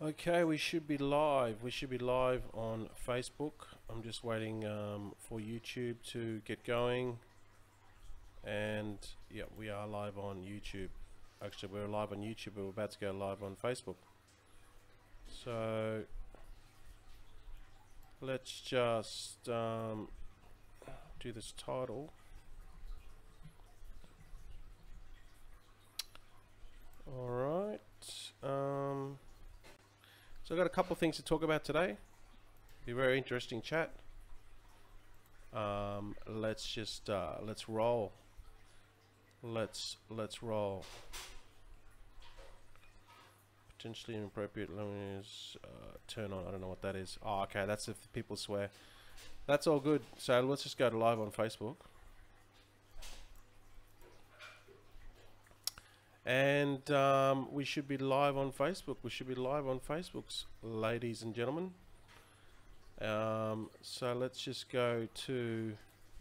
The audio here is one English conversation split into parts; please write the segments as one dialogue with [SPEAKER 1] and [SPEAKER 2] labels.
[SPEAKER 1] Okay, we should be live. We should be live on Facebook. I'm just waiting for YouTube to get going. And yeah, we are live on YouTube. Actually, we're live on YouTube, but we're about to go live on Facebook. So let's just do this title. All right. So I've got a couple of things to talk about today. Be a very interesting chat. Let's just let's roll. Let's roll. Potentially inappropriate language turn on. I don't know what that is. Oh, okay, that's if people swear. That's all good. So let's just go to live on Facebook. And we should be live on Facebook. We should be live on Facebook, ladies and gentlemen. So let's just go to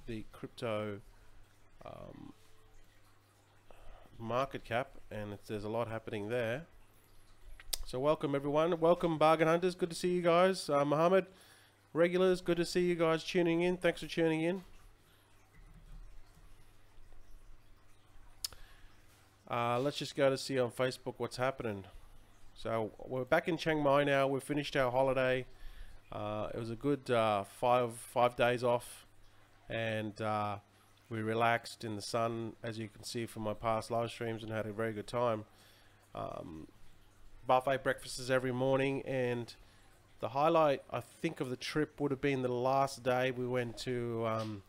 [SPEAKER 1] the crypto market cap, and there's a lot happening there. So welcome everyone. Welcome bargain hunters. Good to see you guys. Mohammed, regulars, good to see you guys tuning in. Thanks for tuning in. Let's just go to see on Facebook what's happening. So we're back in Chiang Mai now. We've finished our holiday. It was a good five days off, and we relaxed in the sun, as you can see from my past live streams, and had a very good time. Buffet breakfasts every morning, and the highlight, I think, of the trip would have been the last day. We went to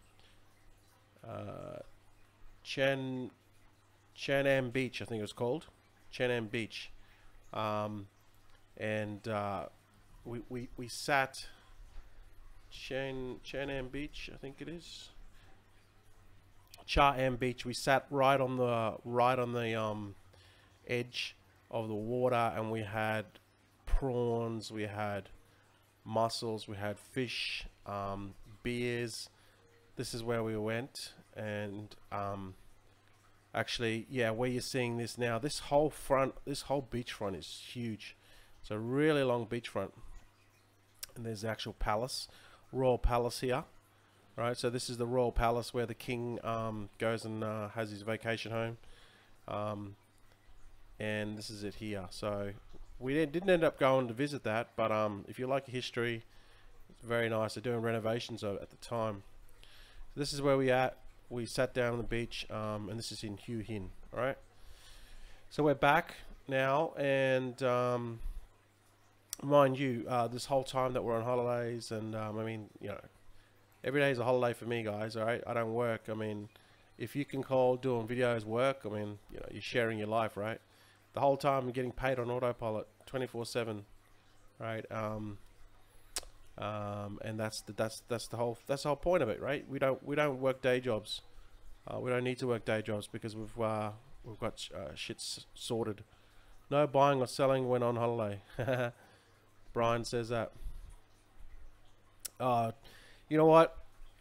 [SPEAKER 1] Chanam Beach, I think it was called Chanam Beach, and we sat Chanam Beach, I think it is Cha-Am Beach. We sat right on the edge of the water, and we had prawns, we had mussels, we had fish, beers. This is where we went, and actually, yeah, where you're seeing this now, this whole beachfront is huge. It's a really long beachfront, and there's the actual palace, royal palace here, right? So this is the royal palace where the king goes and has his vacation home, and this is it here. So we didn't end up going to visit that, but if you like history, it's very nice. They're doing renovations at the time. So this is where we sat down on the beach, and this is in Hue Hin. All right, so we're back now, and mind you, this whole time that we're on holidays, and I mean, you know, every day is a holiday for me, guys. All right, I don't work. I mean, if you can call doing videos work, I mean, you know, you're sharing your life, right? The whole time I'm getting paid on autopilot, 24/7, right? And that's the whole point of it, right? We don't work day jobs. We don't need to work day jobs because we've got shit sorted. No buying or selling when on holiday. Brian says that. You know what?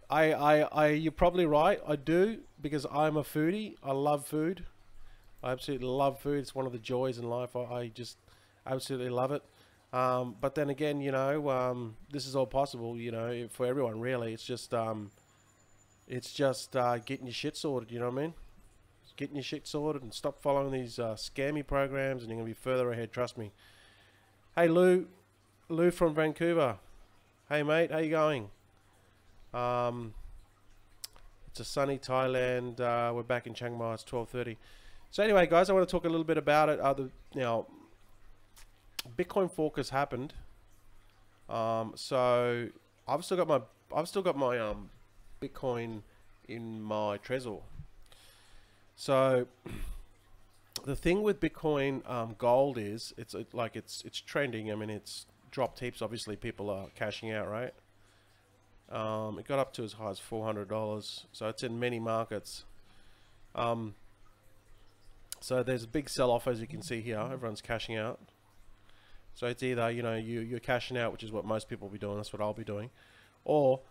[SPEAKER 1] You're probably right. I do, because I'm a foodie. I love food. I absolutely love food. It's one of the joys in life. I just absolutely love it. But then again, you know, this is all possible, you know, for everyone really. It's just getting your shit sorted, you know what I mean? Just getting your shit sorted and stop following these scammy programs, and you're gonna be further ahead, trust me. Hey Lou from Vancouver. Hey mate, how you going? It's a sunny Thailand. We're back in Chiang Mai. It's 12:30. So anyway, guys, I want to talk a little bit about it. Now, Bitcoin fork has happened. So I've still got my Bitcoin in my Trezor. So the thing with Bitcoin Gold is it's trending. I mean, it's dropped heaps. Obviously, people are cashing out, right? It got up to as high as $400. So it's in many markets. So there's a big sell-off, as you can see here. Everyone's cashing out. So it's either, you know, you're cashing out, which is what most people will be doing. That's what I'll be doing. Or,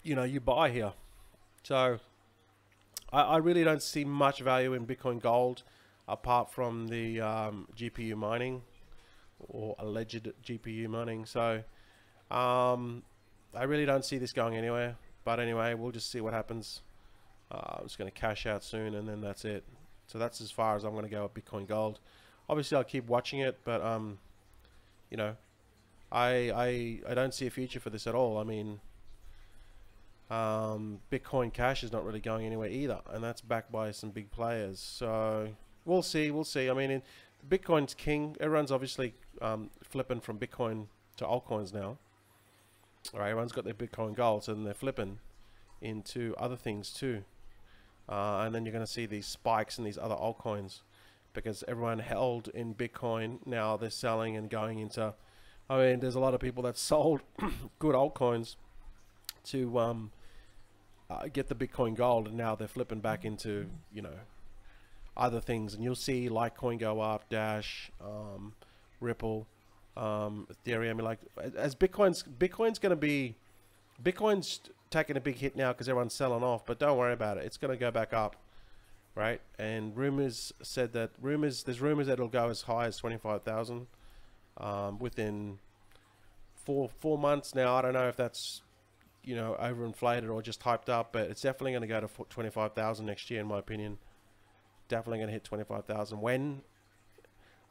[SPEAKER 1] you know, you buy here. So I really don't see much value in Bitcoin Gold apart from the GPU mining. or alleged GPU mining. So I really don't see this going anywhere. But anyway, we'll just see what happens. I'm just going to cash out soon, and then that's it. So that's as far as I'm going to go with Bitcoin Gold. Obviously, I'll keep watching it, but you know, I don't see a future for this at all. I mean, Bitcoin Cash is not really going anywhere either, and that's backed by some big players. So we'll see. We'll see. I mean, Bitcoin's king. Everyone's obviously flipping from Bitcoin to altcoins now. All right, everyone's got their Bitcoin Gold, so then they're flipping into other things too. And then you're going to see these spikes in these other altcoins because everyone held in Bitcoin, now they're selling and going into, I mean, there's a lot of people that sold good altcoins to get the Bitcoin Gold, and now they're flipping back into, you know, other things. And you'll see Litecoin go up, Dash, Ripple, Ethereum. Like, as Bitcoin's going to be, Bitcoin's taking a big hit now because everyone's selling off, but don't worry about it. It's going to go back up, right? And rumors said that there's rumors that it'll go as high as 25,000 within four months. Now I don't know if that's, you know, overinflated or just hyped up, but it's definitely going to go to 25,000 next year, in my opinion. Definitely going to hit 25,000. When?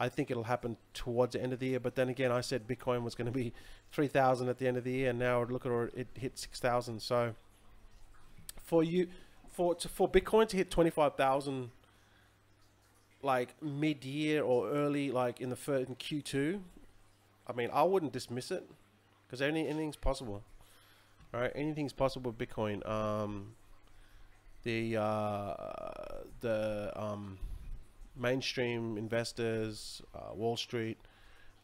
[SPEAKER 1] I think it'll happen towards the end of the year, but then again, I said Bitcoin was going to be 3,000 at the end of the year, and now look at it hit 6,000. So for Bitcoin to hit 25,000 like mid-year or early, like in Q2, I mean, I wouldn't dismiss it because anything's possible, right? Anything's possible with Bitcoin. The mainstream investors, Wall Street,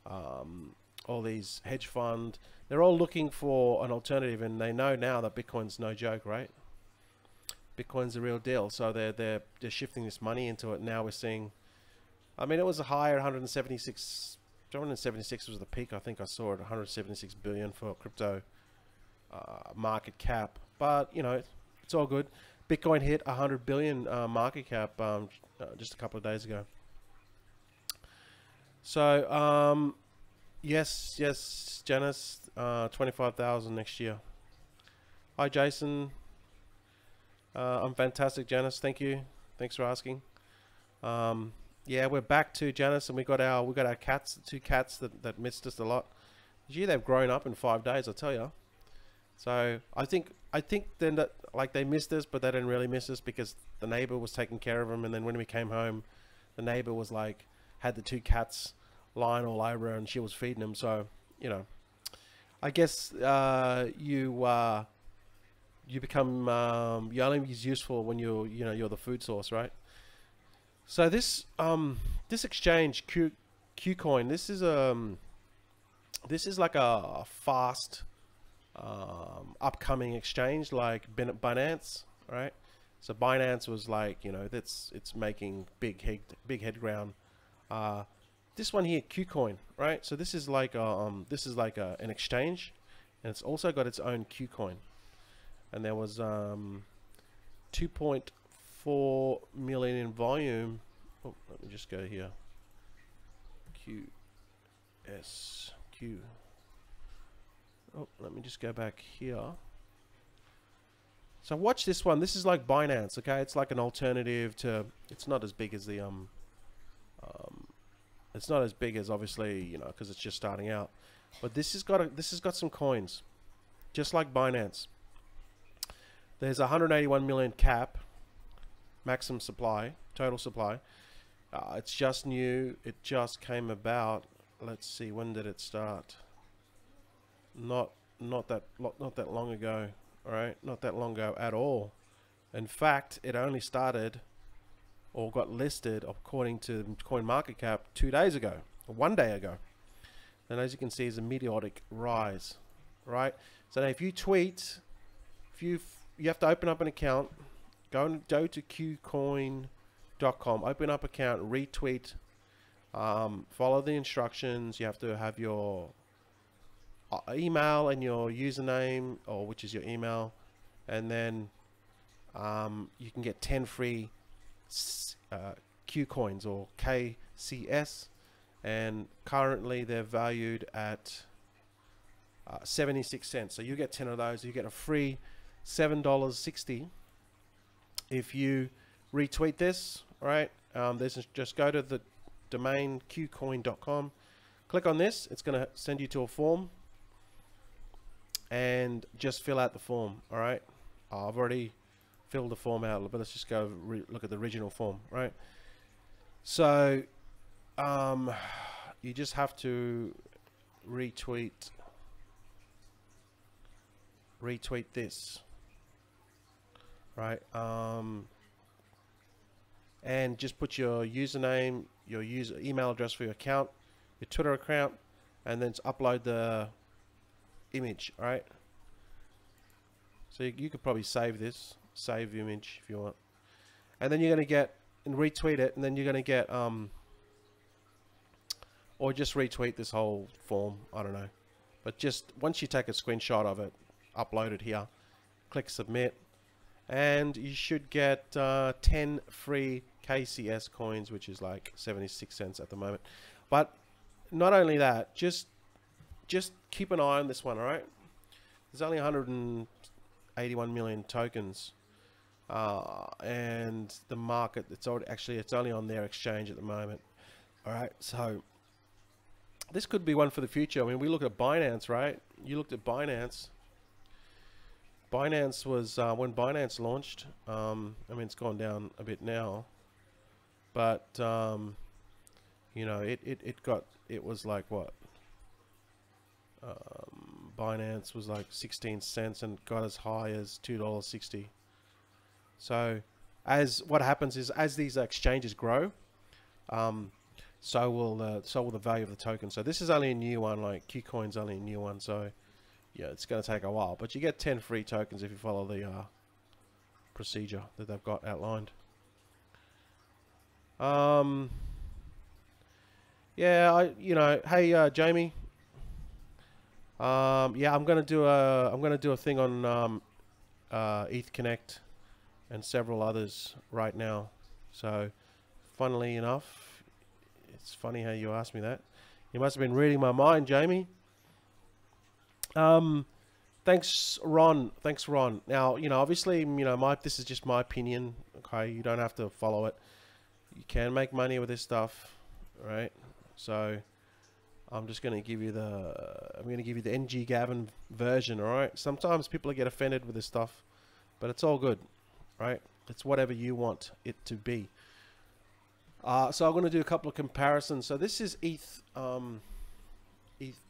[SPEAKER 1] all these hedge fund, they're all looking for an alternative, and they know now that Bitcoin's no joke, right? Bitcoin's the real deal, so they're shifting this money into it. Now we're seeing, I mean, it was a higher 176 was the peak. I think I saw it 176 billion for crypto market cap, but you know, it's all good. Bitcoin hit 100 billion market cap just a couple of days ago. So yes, Janice, 25,000 next year. Hi, Jason. I'm fantastic, Janice. Thank you. Thanks for asking. Yeah, we're back to Janice, and we got our cats, 2 cats that missed us a lot. Gee, they've grown up in 5 days, I tell you. So I think then that, like, they missed us, but they didn't really miss us because the neighbor was taking care of them. And then when we came home, the neighbor was like, had the 2 cats lying all over her, and she was feeding them. So, you know, I guess you become you only is useful when you're the food source, right? So this exchange Qcoin, this is like a fast upcoming exchange like Binance, right? So Binance was like, you know, it's making big head ground. This one here, Qcoin, right? So this is like an exchange, and it's also got its own Qcoin. And there was 2.4 million in volume. Oh, let me just go here. QSQ. Oh, let me just go back here. So watch this one. This is like Binance, okay? It's like an alternative to. It's not as big as the It's not as big as, obviously, you know, because it's just starting out. But this has got some coins, just like Binance. There's 181 million cap, maximum supply, total supply. It's just new. It just came about. Let's see, when did it start? Not that long ago. All right, not that long ago at all. In fact, it only started or got listed, according to CoinMarketCap, 2 days ago, or 1 day ago. And as you can see, is a meteoric rise, right? So now if you tweet, you have to open up an account, go to qcoin.com, open up account, retweet, follow the instructions. You have to have your email and your username, or which is your email, and then you can get 10 free Q coins, or KCS, and currently they're valued at 76 cents. So you get 10 of those. You get a free $7.60 if you retweet this. Right? Just go to the domain qcoin.com. Click on this. It's going to send you to a form, and just fill out the form. All right. I've already filled the form out, but let's just go look at the original form. Right. So you just have to retweet this, right? And just put your username, your email address for your account, your Twitter account, and then upload the image, right? So you could probably save this, save image if you want, and then you're going to get, and retweet it, and then you're going to get or just retweet this whole form, I don't know, but just once you take a screenshot of it, upload it here, click submit, and you should get 10 free KCS coins, which is like 76 cents at the moment. But not only that, just keep an eye on this one. All right, there's only 181 million tokens, and the market, it's only on their exchange at the moment. All right, so this could be one for the future. I mean, we look at Binance, right? You looked at Binance. Binance was when Binance launched. I mean, it's gone down a bit now, but you know, it was like what? Binance was like 16 cents and got as high as $2.60. So, what happens is, as these exchanges grow, so will the value of the token. So this is only a new one. Like Qcoin's only a new one. So yeah, it's going to take a while, but you get 10 free tokens if you follow the procedure that they've got outlined. Yeah, hey Jamie. Yeah, I'm gonna do a thing on ETH Connect and several others right now. So, funnily enough, it's funny how you asked me that. You must have been reading my mind, Jamie. Thanks, Ron. Thanks, Ron. Now, obviously, this is just my opinion. Okay, you don't have to follow it. You can make money with this stuff, right? So, I'm just going to give you the NG Gavin version. All right. Sometimes people get offended with this stuff, but it's all good, right? It's whatever you want it to be. So I'm going to do a couple of comparisons. So this is ETH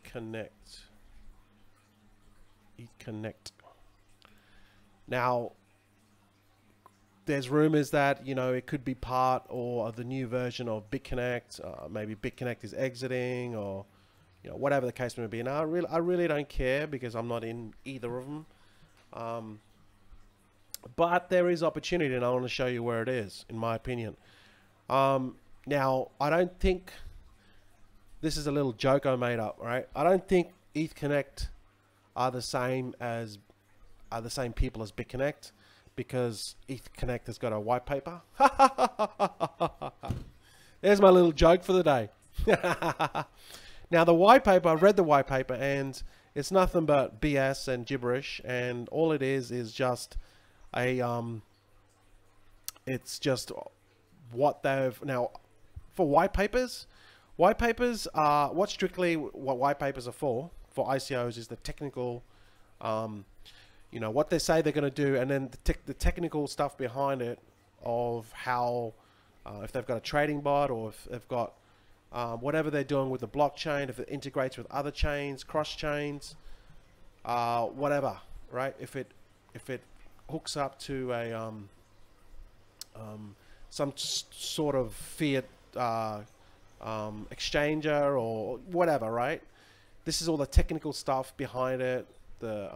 [SPEAKER 1] Connect. ETH Connect. Now, there's rumors that it could be part or the new version of BitConnect. Maybe BitConnect is exiting, or whatever the case may be. Now, I really don't care, because I'm not in either of them. But there is opportunity, and I want to show you where it is, in my opinion. Now, I don't think this is a little joke I made up, right? I don't think ETH Connect are the same people as BitConnect, because ETH Connect has got a white paper. There's my little joke for the day. Now, the white paper, I've read the white paper, and it's nothing but BS and gibberish, and all it is just it's just what they've, now, for white papers are what white papers are for ICOs is the technical, what they say they're going to do, and then the technical stuff behind it of how, if they've got a trading bot, or if they've got whatever they're doing with the blockchain, if it integrates with other chains, cross chains, whatever, right? If it hooks up to a some sort of fiat exchanger or whatever, right? This is all the technical stuff behind it, the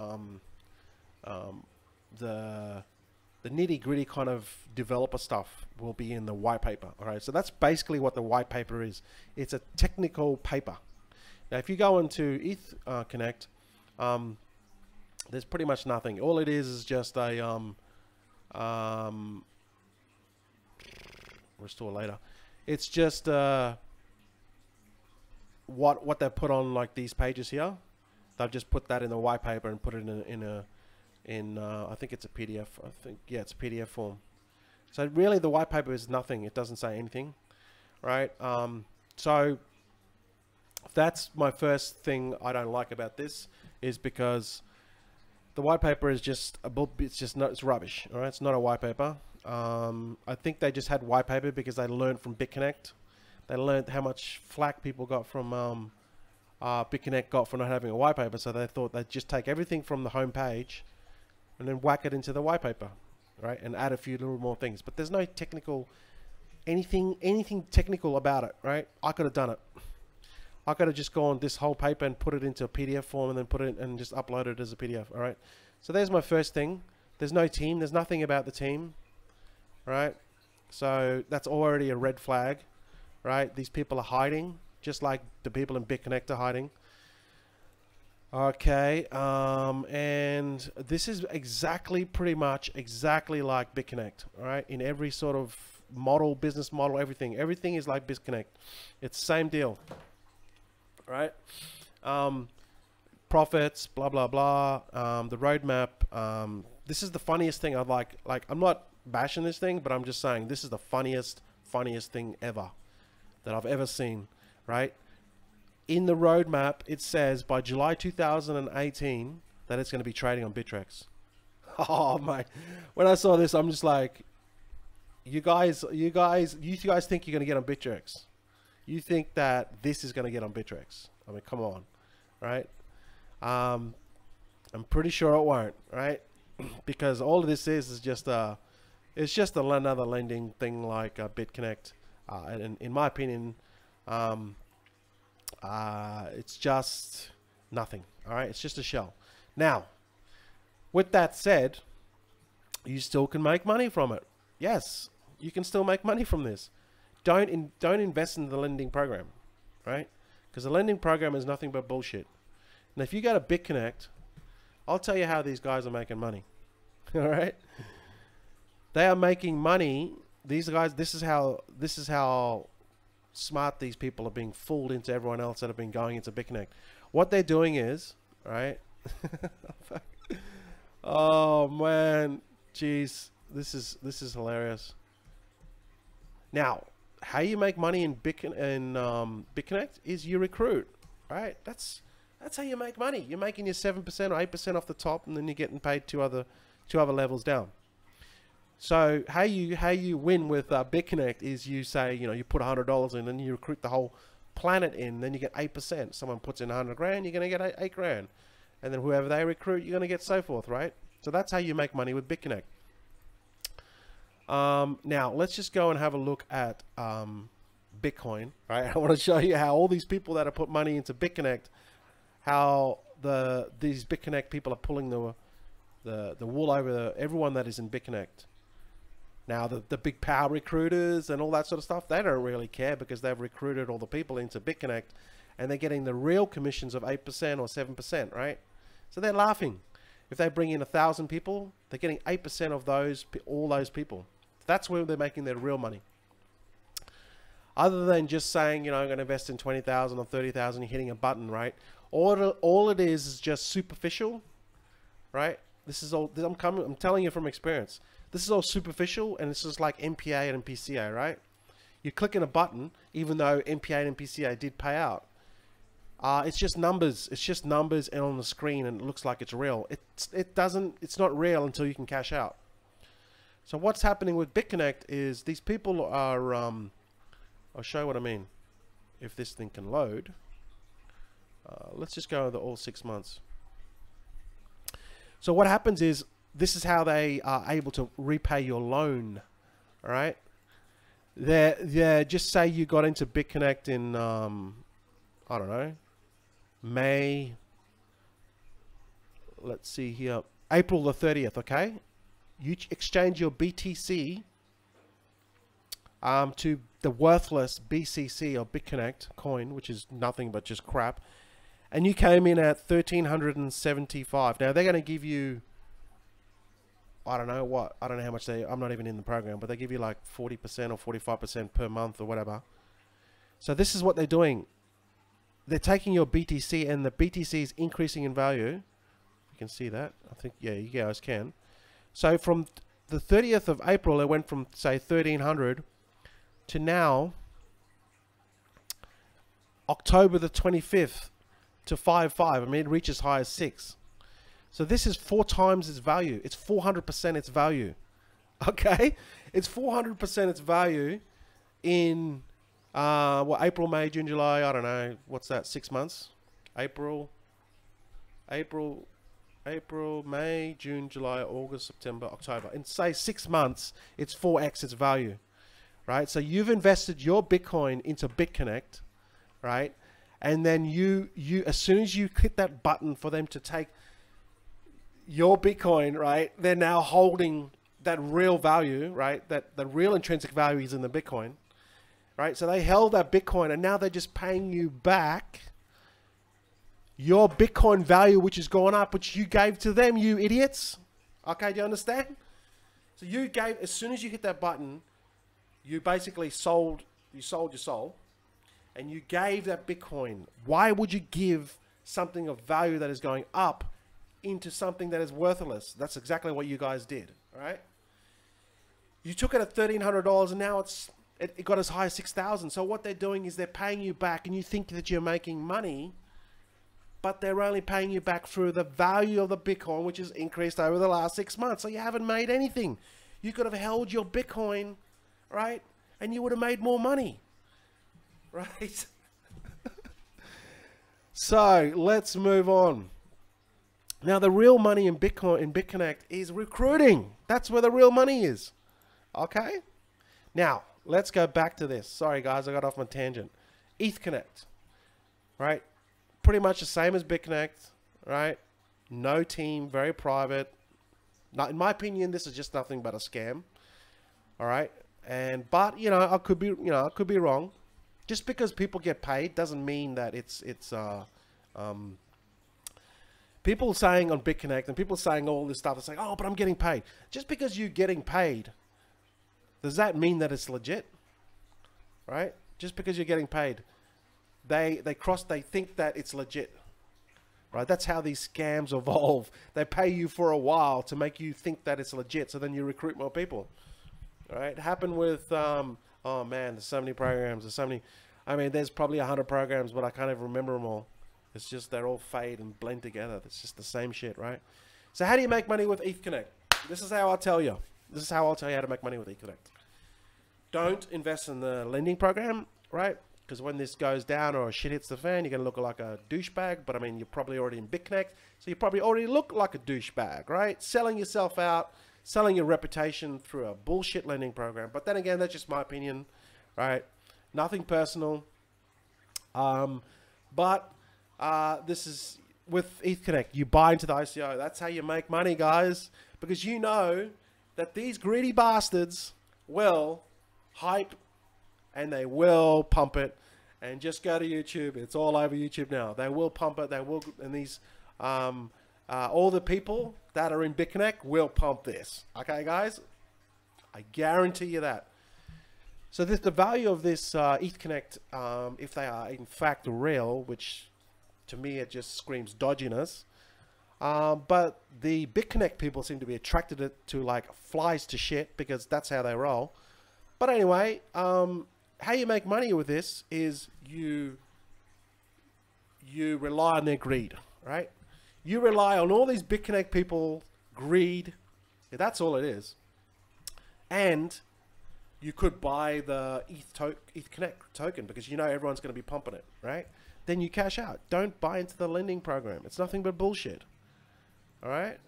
[SPEAKER 1] nitty-gritty kind of developer stuff will be in the white paper. All right, so that's basically what the white paper is. It's a technical paper. Now, if you go into ETH Connect, there's pretty much nothing. All it is just a restore later. It's just what they put on like these pages here. They've just put that in the white paper and put it in I think it's a PDF. I think, yeah, it's a PDF form. So really, the white paper is nothing. It doesn't say anything, right? So that's my first thing I don't like about this, is because the white paper is just a book. It's just not. It's rubbish. All right, it's not a white paper. I think they just had white paper because they learned from BitConnect. They learned how much flack people got from BitConnect got for not having a white paper. So they thought they'd just take everything from the home page and then whack it into the white paper, right? And add a few little more things. But there's no technical, anything technical about it, right? I could have done it. I could have just gone this whole paper and put it into a PDF form and then put it and just upload it as a PDF, all right? So there's my first thing. There's no team. There's nothing about the team, right? So that's already a red flag, right? These people are hiding, just like the people in BitConnect are hiding. Okay, and this is exactly, pretty much exactly like BitConnect, all right? In every sort of model, business model, everything is like BitConnect. It's the same deal, right? Profits, blah blah blah. The roadmap. This is the funniest thing I'd like. I'm not bashing this thing, but I'm just saying this is the funniest thing ever that I've ever seen, right? In the roadmap, it says by July 2018 that it's going to be trading on Bittrex. Oh my! When I saw this, I'm just like, you guys think you're going to get on Bittrex? You think that this is going to get on Bittrex? I mean, come on, right? I'm pretty sure it won't, right? Because all of this is just it's just another lending thing like BitConnect, and in my opinion, it's just nothing. All right, it's just a shell. Now, with that said, you still can make money from it. Yes, you can still make money from this. Don't invest in the lending program, right? Because the lending program is nothing but bullshit. And if you go to BitConnect, I'll tell you how these guys are making money. All right, they are making money. These guys. This is how smart these people are being fooled into everyone else that have been going into BitConnect. What they're doing is, right? Oh man, jeez, this is hilarious. Now, how you make money in BitConnect is you recruit, right? That's how you make money. You're making your 7% or 8% off the top, and then you're getting paid two other levels down. So how you win with BitConnect is you say, you put $100 in and you recruit the whole planet in, then you get 8%. Someone puts in 100 grand, you're going to get 8 grand. And then whoever they recruit, you're going to get so forth, right? So that's how you make money with BitConnect. Now, let's just go and have a look at Bitcoin, right? I want to show you how all these people that have put money into BitConnect, how these BitConnect people are pulling the wool over everyone that is in BitConnect. Now, the big power recruiters and all that sort of stuff, they don't really care because they've recruited all the people into BitConnect and they're getting the real commissions of 8% or 7%, right? So they're laughing. If they bring in 1,000 people, they're getting 8% of all those people. That's where they're making their real money. Other than just saying, I'm going to invest in 20,000 or 30,000, you're hitting a button, right? All it is just superficial, right? This is all, I'm telling you from experience. This is all superficial, and it's just like MPA and PCA, right? You're clicking a button, even though MPA and PCA did pay out. It's just numbers. It's just numbers and on the screen, and it looks like it's real. It's not real until you can cash out. So what's happening with BitConnect is these people are, I'll show you what I mean. If this thing can load, let's just go over all 6 months. So what happens is, this is how they are able to repay your loan, all right? Just say you got into BitConnect in, I don't know, May, let's see here, April the 30th, okay? You exchange your BTC to the worthless BCC or BitConnect coin, which is nothing but just crap, and you came in at 1,375. Now, they're going to give you, I don't know what, I don't know how much I'm not even in the program, but they give you like 40% or 45% per month or whatever. So this is what they're doing. they're taking your BTC, and the BTC is increasing in value. You can see that. I think, yeah, you guys can. So from the 30th of April, it went from, say, 1,300 to now, October the 25th to 5.5. I mean, it reaches as high as 6. So this is 4 times its value. It's 400% its value. Okay? It's 400% its value in, April, May, June, July, I don't know. What's that, 6 months? April, May, June, July, August, September, October. In, say, 6 months, it's 4x its value, right? So you've invested your Bitcoin into BitConnect, right? And then you as soon as you hit that button for them to take your Bitcoin, right, they're now holding that real value, right? That the real intrinsic value is in the Bitcoin, right? So they held that Bitcoin, and now they're just paying you back your Bitcoin value, which has gone up, which you gave to them, you idiots. Okay, do you understand? So you gave, as soon as you hit that button, you basically sold your soul, and you gave that Bitcoin. Why would you give something of value that is going up into something that is worthless? That's exactly what you guys did, all right? You took it at $1,300, and now it got as high as 6,000. So what they're doing is they're paying you back, and you think that you're making money, but they're only paying you back through the value of the Bitcoin, which has increased over the last 6 months. So you haven't made anything. You could have held your Bitcoin, right? And you would have made more money, right? So let's move on. Now, the real money in Bitcoin, in BitConnect, is recruiting. That's where the real money is. Okay? Now, let's go back to this. Sorry, guys, I got off my tangent. ETHConnect, right? Pretty much the same as BitConnect, right? No team, very private. Now, in my opinion, this is just nothing but a scam. All right? But you know, I could be wrong. Just because people get paid doesn't mean that it's people saying on BitConnect and people saying all this stuff, they're saying, oh, but I'm getting paid. Just because you're getting paid, does that mean that it's legit? Right? Just because you're getting paid, they think that it's legit. Right? That's how these scams evolve. They pay you for a while to make you think that it's legit, so then you recruit more people. All right? It happened with oh man, there's so many programs, there's so many. I mean, there's probably 100 programs, but I can't even remember them all. It's just they're all fade and blend together. It's just the same shit, right? So how do you make money with ETHConnect? This is how I'll tell you. This is how I'll tell you how to make money with ETHConnect. Don't invest in the lending program, right? Because when this goes down or shit hits the fan, you're going to look like a douchebag. But I mean, you're probably already in BitConnect, so you probably already look like a douchebag, right? Selling yourself out, selling your reputation through a bullshit lending program. But then again, that's just my opinion, right? Nothing personal. This is with ETHConnect. You buy into the ICO. That's how you make money, guys. Because you know that these greedy bastards will hype and they will pump it. And just go to YouTube. It's all over YouTube now. They will pump it. They will, and these all the people that are in BitConnect will pump this. Okay, guys? I guarantee you that. So the value of this ETHConnect, if they are in fact real, which to me it just screams dodginess, but the BitConnect people seem to be attracted to like flies to shit, because that's how they roll. But anyway, how you make money with this is you rely on their greed, right? You rely on all these BitConnect people greed. Yeah, that's all it is. And you could buy the ETHConnect token, because you know everyone's going to be pumping it, right? Then you cash out. Don't buy into the lending program. It's nothing but bullshit. All right?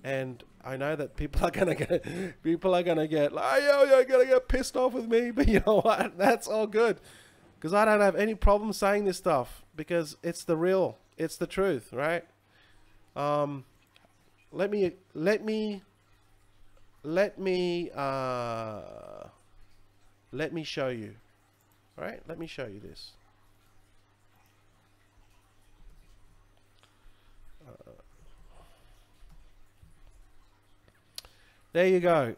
[SPEAKER 1] And I know that people are gonna get like, yo, you're gonna get pissed off with me, but you know what? That's all good, because I don't have any problem saying this stuff, because it's the real, it's the truth, right? Let me show you. All right, let me show you this. There you go.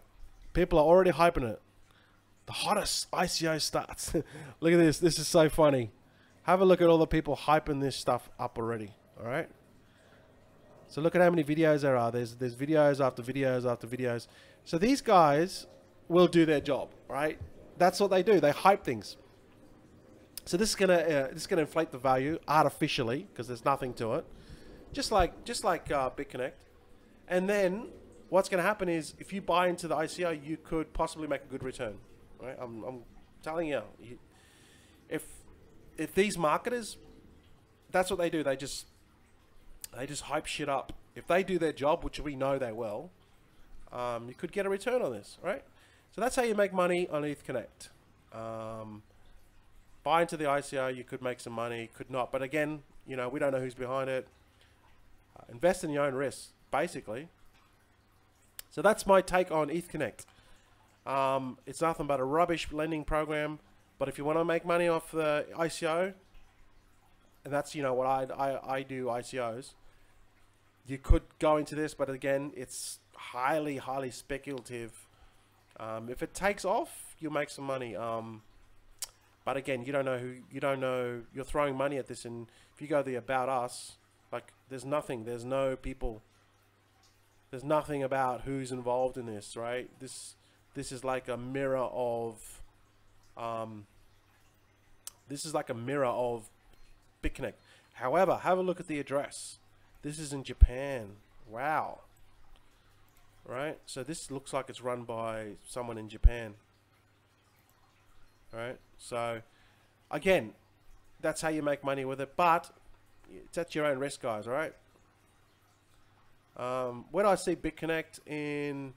[SPEAKER 1] People are already hyping it. The hottest ICO starts. Look at this. This is so funny. Have a look at all the people hyping this stuff up already. All right. So look at how many videos there are. There's videos after videos after videos. So these guys will do their job, right? That's what they do. They hype things. So this is gonna inflate the value artificially because there's nothing to it, just like BitConnect. And then what's gonna happen is if you buy into the ICO, you could possibly make a good return, right? I'm telling you, if these marketers, that's what they do. They just hype shit up. If they do their job, which we know they will, you could get a return on this, right? So that's how you make money on ETH Connect. Buy into the ICO, you could make some money, could not. But again, you know, we don't know who's behind it. Invest in your own risk, basically. So that's my take on ETH Connect. It's nothing but a rubbish lending program. But if you want to make money off the ICO, and that's, you know, what I do ICOs, you could go into this. But again, it's highly speculative. If it takes off, you'll make some money. But again, you don't know you're throwing money at this, and if you go the About Us, like there's nothing about who's involved in this, right? This is like a mirror of BitConnect. However, have a look at the address. This is in Japan. Wow. Right? So this looks like it's run by someone in Japan. Right? So again, that's how you make money with it, but it's at your own risk, guys. All right. Where do I see BitConnect in?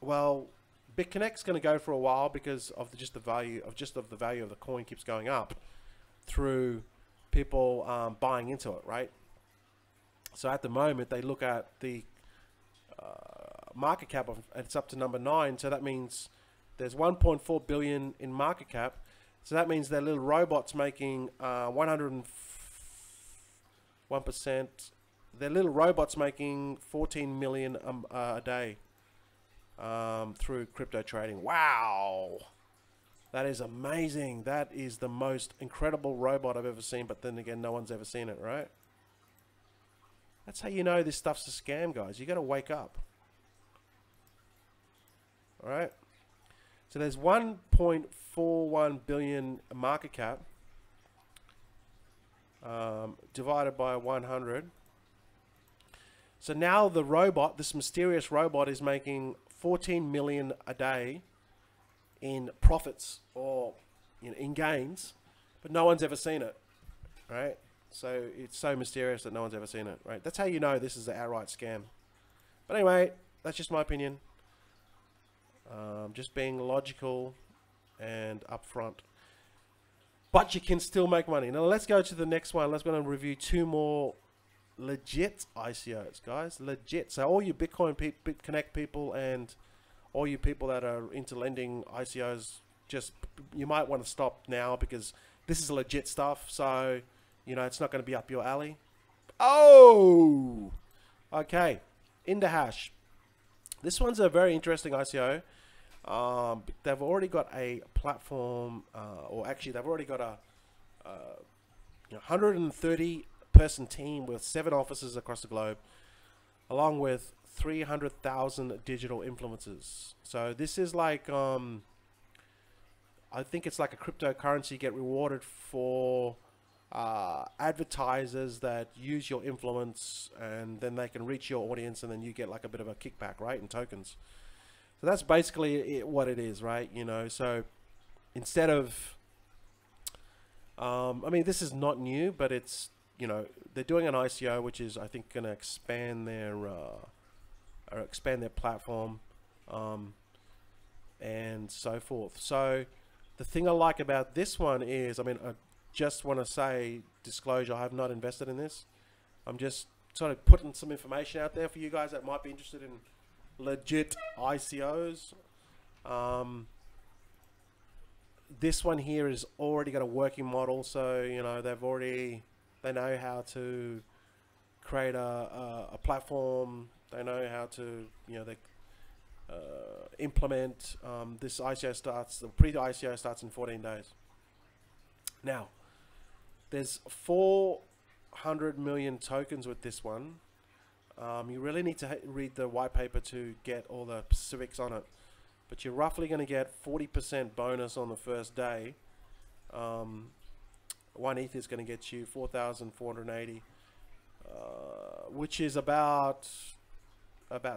[SPEAKER 1] Well, BitConnect's going to go for a while because of the value of the coin keeps going up through people buying into it, right? So at the moment they look at the market cap of, it's up to number 9, so that means there's 1.4 billion in market cap. So that means their little robots making 101%. Their little robots making 14 million a day through crypto trading. Wow, that is amazing. That is the most incredible robot I've ever seen. But then again, no one's ever seen it, right? That's how you know this stuff's a scam, guys. You got to wake up. All right. So there's 1.41 billion market cap divided by 100. So now the robot, this mysterious robot, is making 14 million a day in profits or in gains, but no one's ever seen it, right? So it's so mysterious that no one's ever seen it, right? That's how you know this is an outright scam. But anyway, that's just my opinion. Just being logical and upfront. But you can still make money. Now let's go to the next one. Let's go and review 2 more legit ICOs, guys. Legit. So all you Bitcoin BitConnect people and all you people that are into lending ICOs, just you might want to stop now because this is legit stuff. So it's not going to be up your alley. Oh, okay. Indahash. This one's a very interesting ICO. They've already got a platform, or actually they've already got a 130 person team with 7 offices across the globe, along with 300,000 digital influencers. So this is like, I think it's like a cryptocurrency. You get rewarded for advertisers that use your influence, and then they can reach your audience, and then you get like a bit of a kickback, right, in tokens. So that's basically what it is, right? So instead of, I mean, this is not new, but it's, they're doing an ICO, which is, I think, going to expand their platform, and so forth. So the thing I like about this one is, I mean, I just want to say, disclosure, I have not invested in this. I'm just sort of putting some information out there for you guys that might be interested in legit ICOs. This one here is already got a working model, so they know how to create a platform. They know how to implement. This ICO starts, the pre-ICO starts in 14 days. Now, there's 400 million tokens with this one. You really need to read the white paper to get all the specifics on it. But you're roughly going to get 40% bonus on the first day. 1 ETH is going to get you 4,480, which is about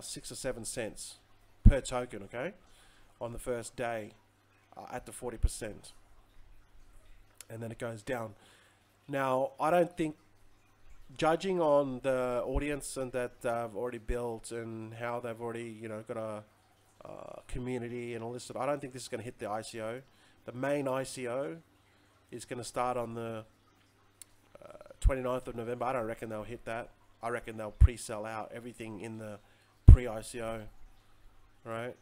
[SPEAKER 1] 6 or 7 cents per token, okay, on the first day at the 40%. And then it goes down. Now, I don't think, judging on the audience and that they've already built and how they've already, you know, got a community and all this stuff, I don't think this is going to hit the ICO. The main ICO is going to start on the 29th of November. I don't reckon they'll hit that. I reckon they'll pre-sell out everything in the pre-ICO, right?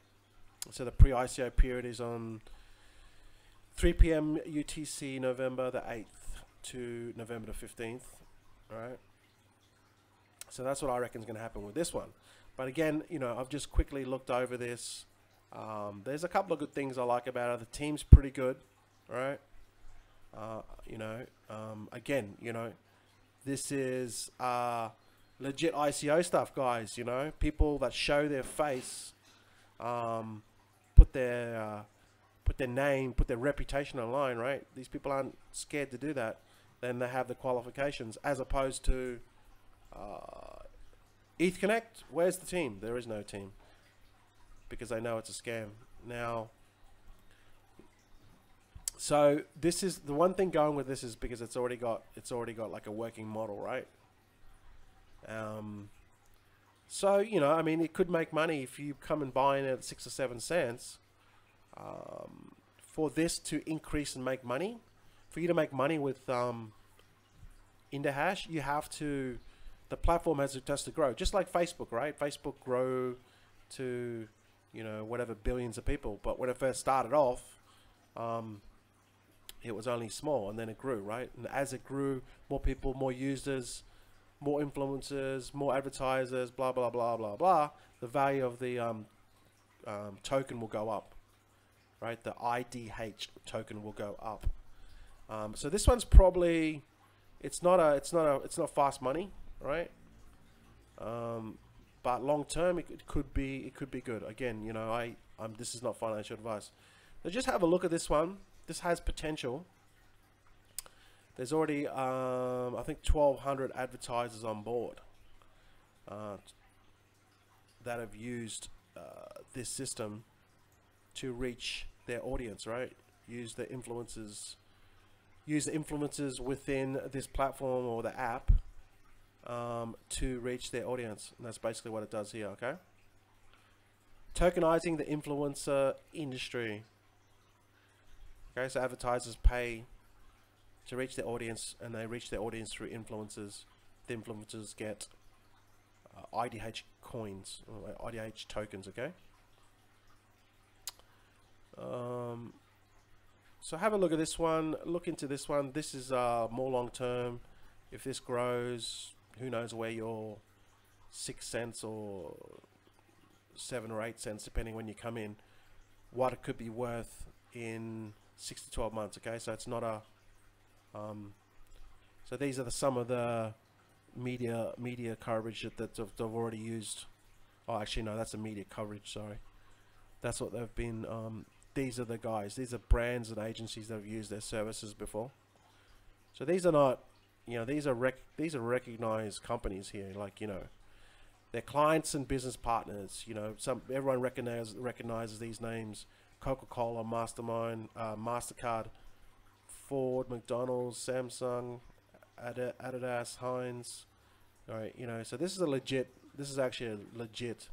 [SPEAKER 1] So the pre-ICO period is on 3 p.m. UTC, November the 8th to November the 15th, right? So that's what I reckon is going to happen with this one. But again, you know, I've just quickly looked over this. There's a couple of good things I like about it. The team's pretty good, right? You know, again, you know, this is legit ICO stuff, guys. You know, people that show their face, put their name, put their reputation online, right? These people aren't scared to do that. Then they have the qualifications, as opposed to ETH Connect. Where's the team? There is no team, because they know it's a scam. Now, so this is the one thing going with this, is because it's already got like a working model, right? So, you know, I mean, it could make money if you come and buy in at 6 or 7 cents. For this to increase and make money, for you to make money with Indahash, you have to, the platform has to grow, just like Facebook, right? Facebook grow to, you know, whatever billions of people, but when it first started off, it was only small, and then it grew, right? And as it grew, more people, more users, more influencers, more advertisers, blah blah blah blah blah, the value of the token will go up, right? The IDH token will go up. So this one's probably, it's not fast money, right? But long term, it could be good. Again, you know, this is not financial advice. So just have a look at this one. This has potential. There's already, I think, 1,200 advertisers on board that have used this system to reach their audience, right? Use the influencers within this platform or the app to reach their audience. And that's basically what it does here, okay? Tokenizing the influencer industry. Okay, so advertisers pay to reach their audience, and they reach their audience through influencers. The influencers get IDH coins, or IDH tokens, okay? So have a look at this one, look into this one. This is more long term. If this grows, who knows where your 6 cents or 7 or 8 cents, depending when you come in, what it could be worth in 6 to 12 months. Okay, so it's not a so these are some of the media coverage that they've already used. Oh, actually no, that's a media coverage, sorry. That's what they've been these are the guys, these are brands and agencies that have used their services before. So these are not, you know, these are recognized companies here, like, you know, they're clients and business partners. You know, everyone recognizes these names: Coca-Cola, Mastermind, MasterCard, Ford, McDonald's, Samsung, Adidas, Heinz. All right, you know, so this is actually a legit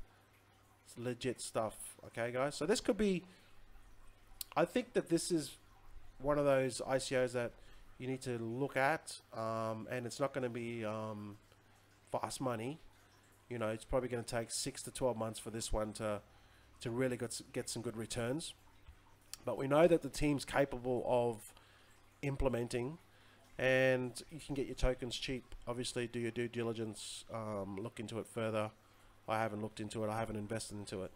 [SPEAKER 1] stuff. Okay, guys. So this could be, I think that this is one of those ICOs that you need to look at, and it's not going to be fast money. You know, it's probably going to take 6 to 12 months for this one to really get some good returns. But we know that the team's capable of implementing, and you can get your tokens cheap. Obviously, do your due diligence, look into it further. I haven't looked into it. I haven't invested into it.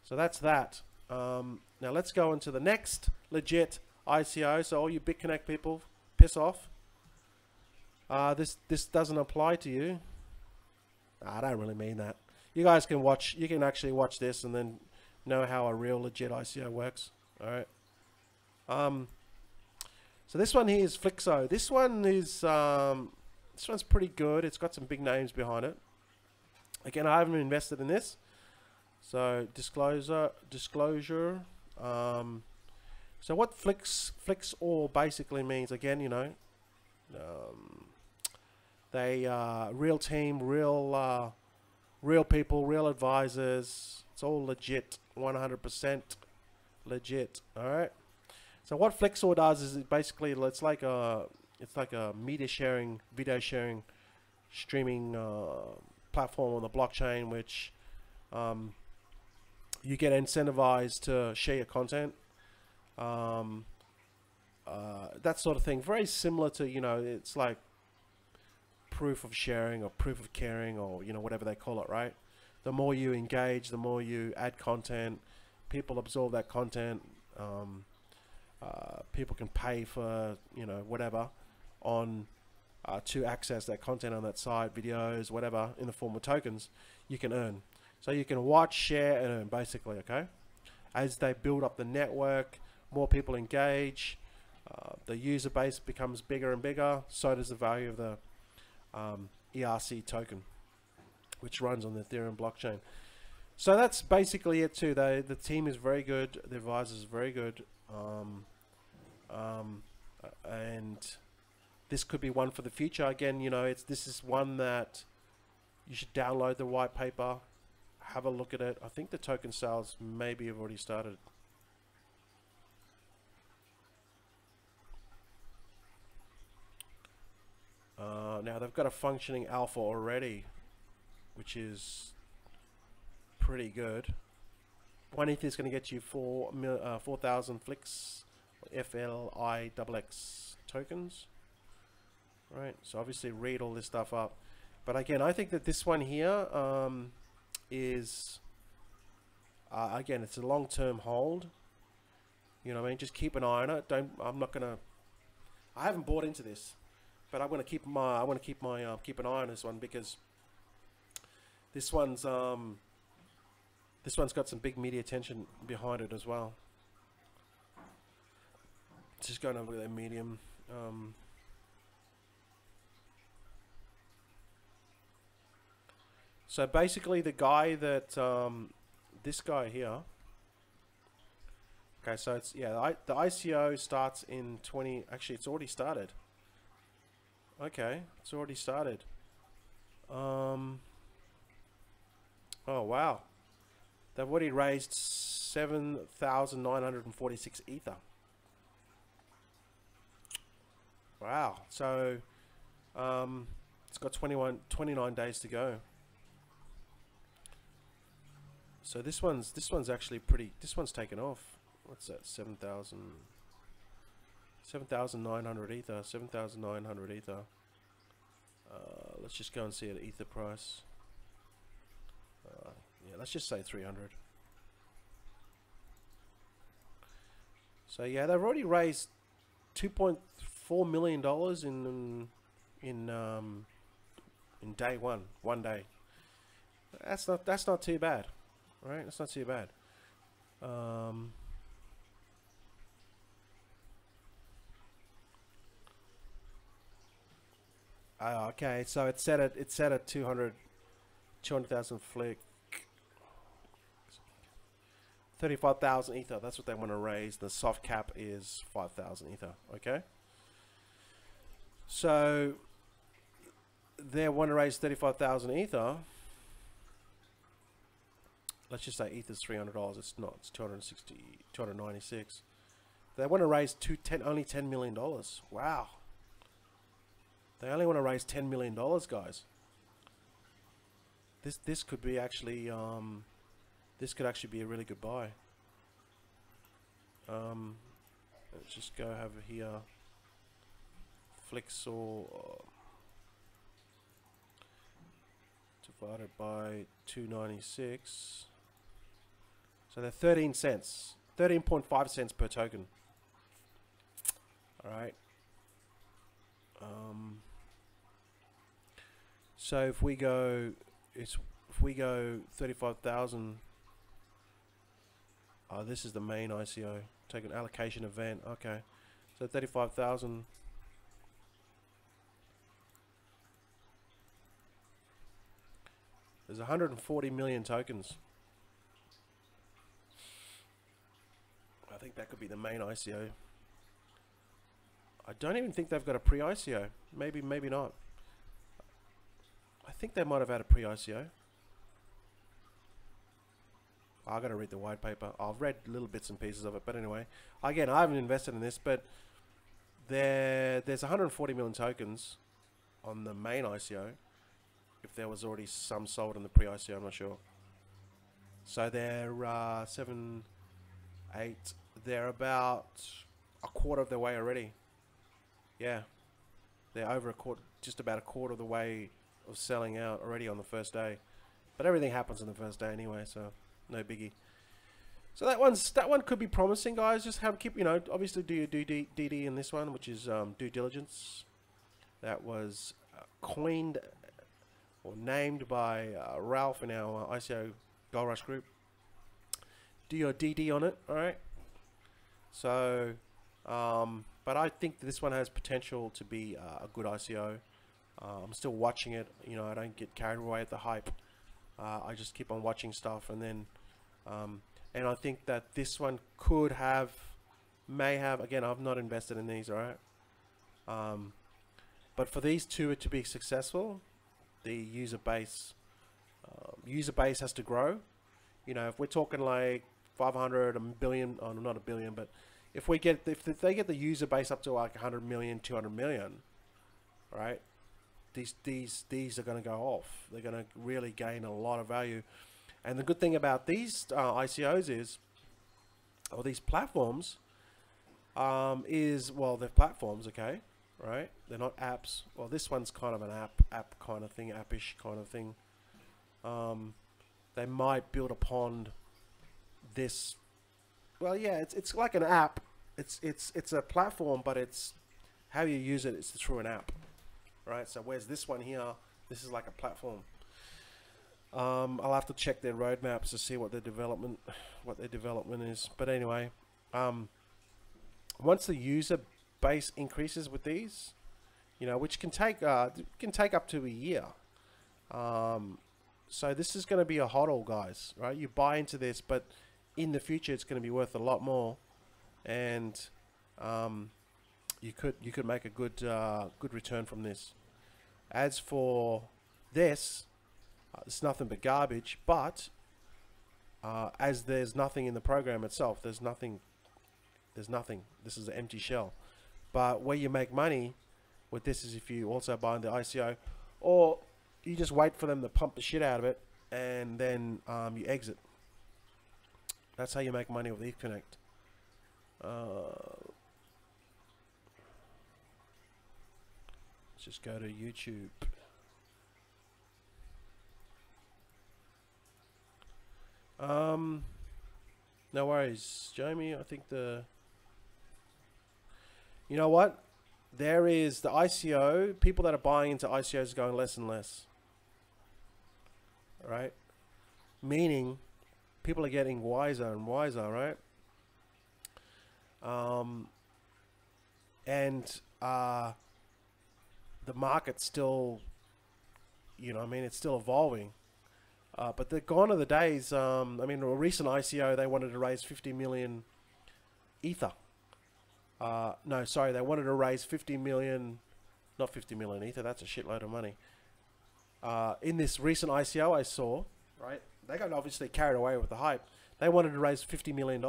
[SPEAKER 1] So that's that. Now let's go into the next legit ICO. So all you BitConnect people, piss off. This doesn't apply to you. I don't really mean that. You guys can watch. You can actually watch this and then know how a real legit ICO works. All right. So this one here is Flixo. This one's pretty good. It's got some big names behind it. Again, I haven't invested in this. So disclosure. So what Flixor basically means, again, you know, they real team, real people, real advisors. It's all legit, 100% legit. All right. So what Flixor does is basically it's like a media sharing, video sharing, streaming platform on the blockchain, which you get incentivized to share your content. That sort of thing. Very similar to, you know, it's like proof of sharing or proof of caring, or, you know, whatever they call it, right? The more you engage, the more you add content, people absorb that content. People can pay for, you know, whatever on to access that content on that site, videos, whatever, in the form of tokens. You can earn. So you can watch, share, and earn, basically, okay? As they build up the network, more people engage, the user base becomes bigger and bigger, so does the value of the ERC token, which runs on the Ethereum blockchain. So that's basically it too. The team is very good, the advisors are very good, and this could be one for the future. Again, you know, this is one that you should download the white paper, have a look at it. I think the token sales maybe have already started. Now they've got a functioning alpha already, which is pretty good. One ETH is going to get you 4,000 FLIXX tokens. Right, so obviously read all this stuff up. But again, I think that this one here is, again, it's a long-term hold. You know what I mean? Just keep an eye on it. I haven't bought into this, but I'm gonna keep an eye on this one, because this one's got some big media attention behind it as well. Just going over their medium. So basically, the guy that this guy here. Okay, so it's, yeah, the ICO starts in 20. Actually, it's already started. Okay, it's already started. Oh wow, they've already raised 7,946 ether. Wow, so it's got 29 days to go. So this one's actually pretty. This one's taken off. What's that? 7,900 ether. 7,900 ether. Let's just go and see an ether price. Yeah, let's just say 300. So yeah, they've already raised $2.4 million in day one day. That's not too bad, right? That's not too bad. Okay, so it's set at 200,000 flick. 35,000 ether. That's what they want to raise. The soft cap is 5,000 ether. Okay. So they want to raise 35,000 ether. Let's just say ether's $300. It's not. It's 296. They want to raise only $10 million. Wow. They only want to raise $10 million, guys. This could be actually this could actually be a really good buy. Let's just go over here. Flixor divided by 296. So they're 13 cents, 13.5 cents per token. All right. So if we go, if we go 35,000. This is the main ICO. Take an allocation event. Okay. So 35,000. There's 140 million tokens. I think that could be the main ICO. I don't even think they've got a pre-ICO. Maybe, maybe not. I think they might have had a pre-ICO. I got to read the white paper. I've read little bits and pieces of it, but anyway, again, I haven't invested in this, but there's 140 million tokens on the main ICO. If there was already some sold in the pre-ICO, I'm not sure. So they're 7, 8. They're about a quarter of their way already. Yeah, they're over a quarter, just about a quarter of the way of selling out already on the first day. But everything happens on the first day anyway, so no biggie. So that one could be promising, guys. Just keep, you know, obviously do your DD in this one, which is due diligence. That was coined or named by Ralph in our ICO Gold Rush group. Do your DD on it, all right? So, but I think this one has potential to be a good ICO. I'm still watching it. You know, I don't get carried away at the hype. I just keep on watching stuff, and then, and I think that this one could have, may have. Again, I've not invested in these, all right? But for these two to be successful, the user base has to grow. You know, if we're talking like 500, a billion, oh, not a billion, but if they get the user base up to like 100 million, 200 million, right? These are going to go off. They're going to really gain a lot of value. And the good thing about these ICOs is, or these platforms, is, well, they're platforms, okay, right? They're not apps. Well, this one's kind of an app kind of thing, appish kind of thing. They might build upon this. Well, yeah, it's like an app. It's a platform, but it's how you use it is through an app, right? So where's this one here? This is like a platform. I'll have to check their roadmaps to see what their development is. But anyway, once the user base increases with these, you know, which can take up to a year. So this is going to be a hodl, guys, right? You buy into this, but in the future it's going to be worth a lot more, and you could make a good return from this. As for this, it's nothing but garbage. But as there's nothing in the program itself, there's nothing. This is an empty shell. But where you make money with this is if you also buy the ICO, or you just wait for them to pump the shit out of it, and then you exit. That's how you make money with ETHConnect. Let's just go to YouTube. No worries, Jamie. I think you know what? There is the ICO. People that are buying into ICOs are going less and less. Right? Meaning, people are getting wiser and wiser, right? And the market's still, you know, I mean, it's still evolving. But they're gone are the days. I mean, a recent ICO, they wanted to raise 50 million Ether. No, sorry, they wanted to raise 50 million, not 50 million Ether. That's a shitload of money. In this recent ICO I saw, right, they got obviously carried away with the hype. They wanted to raise $50 million.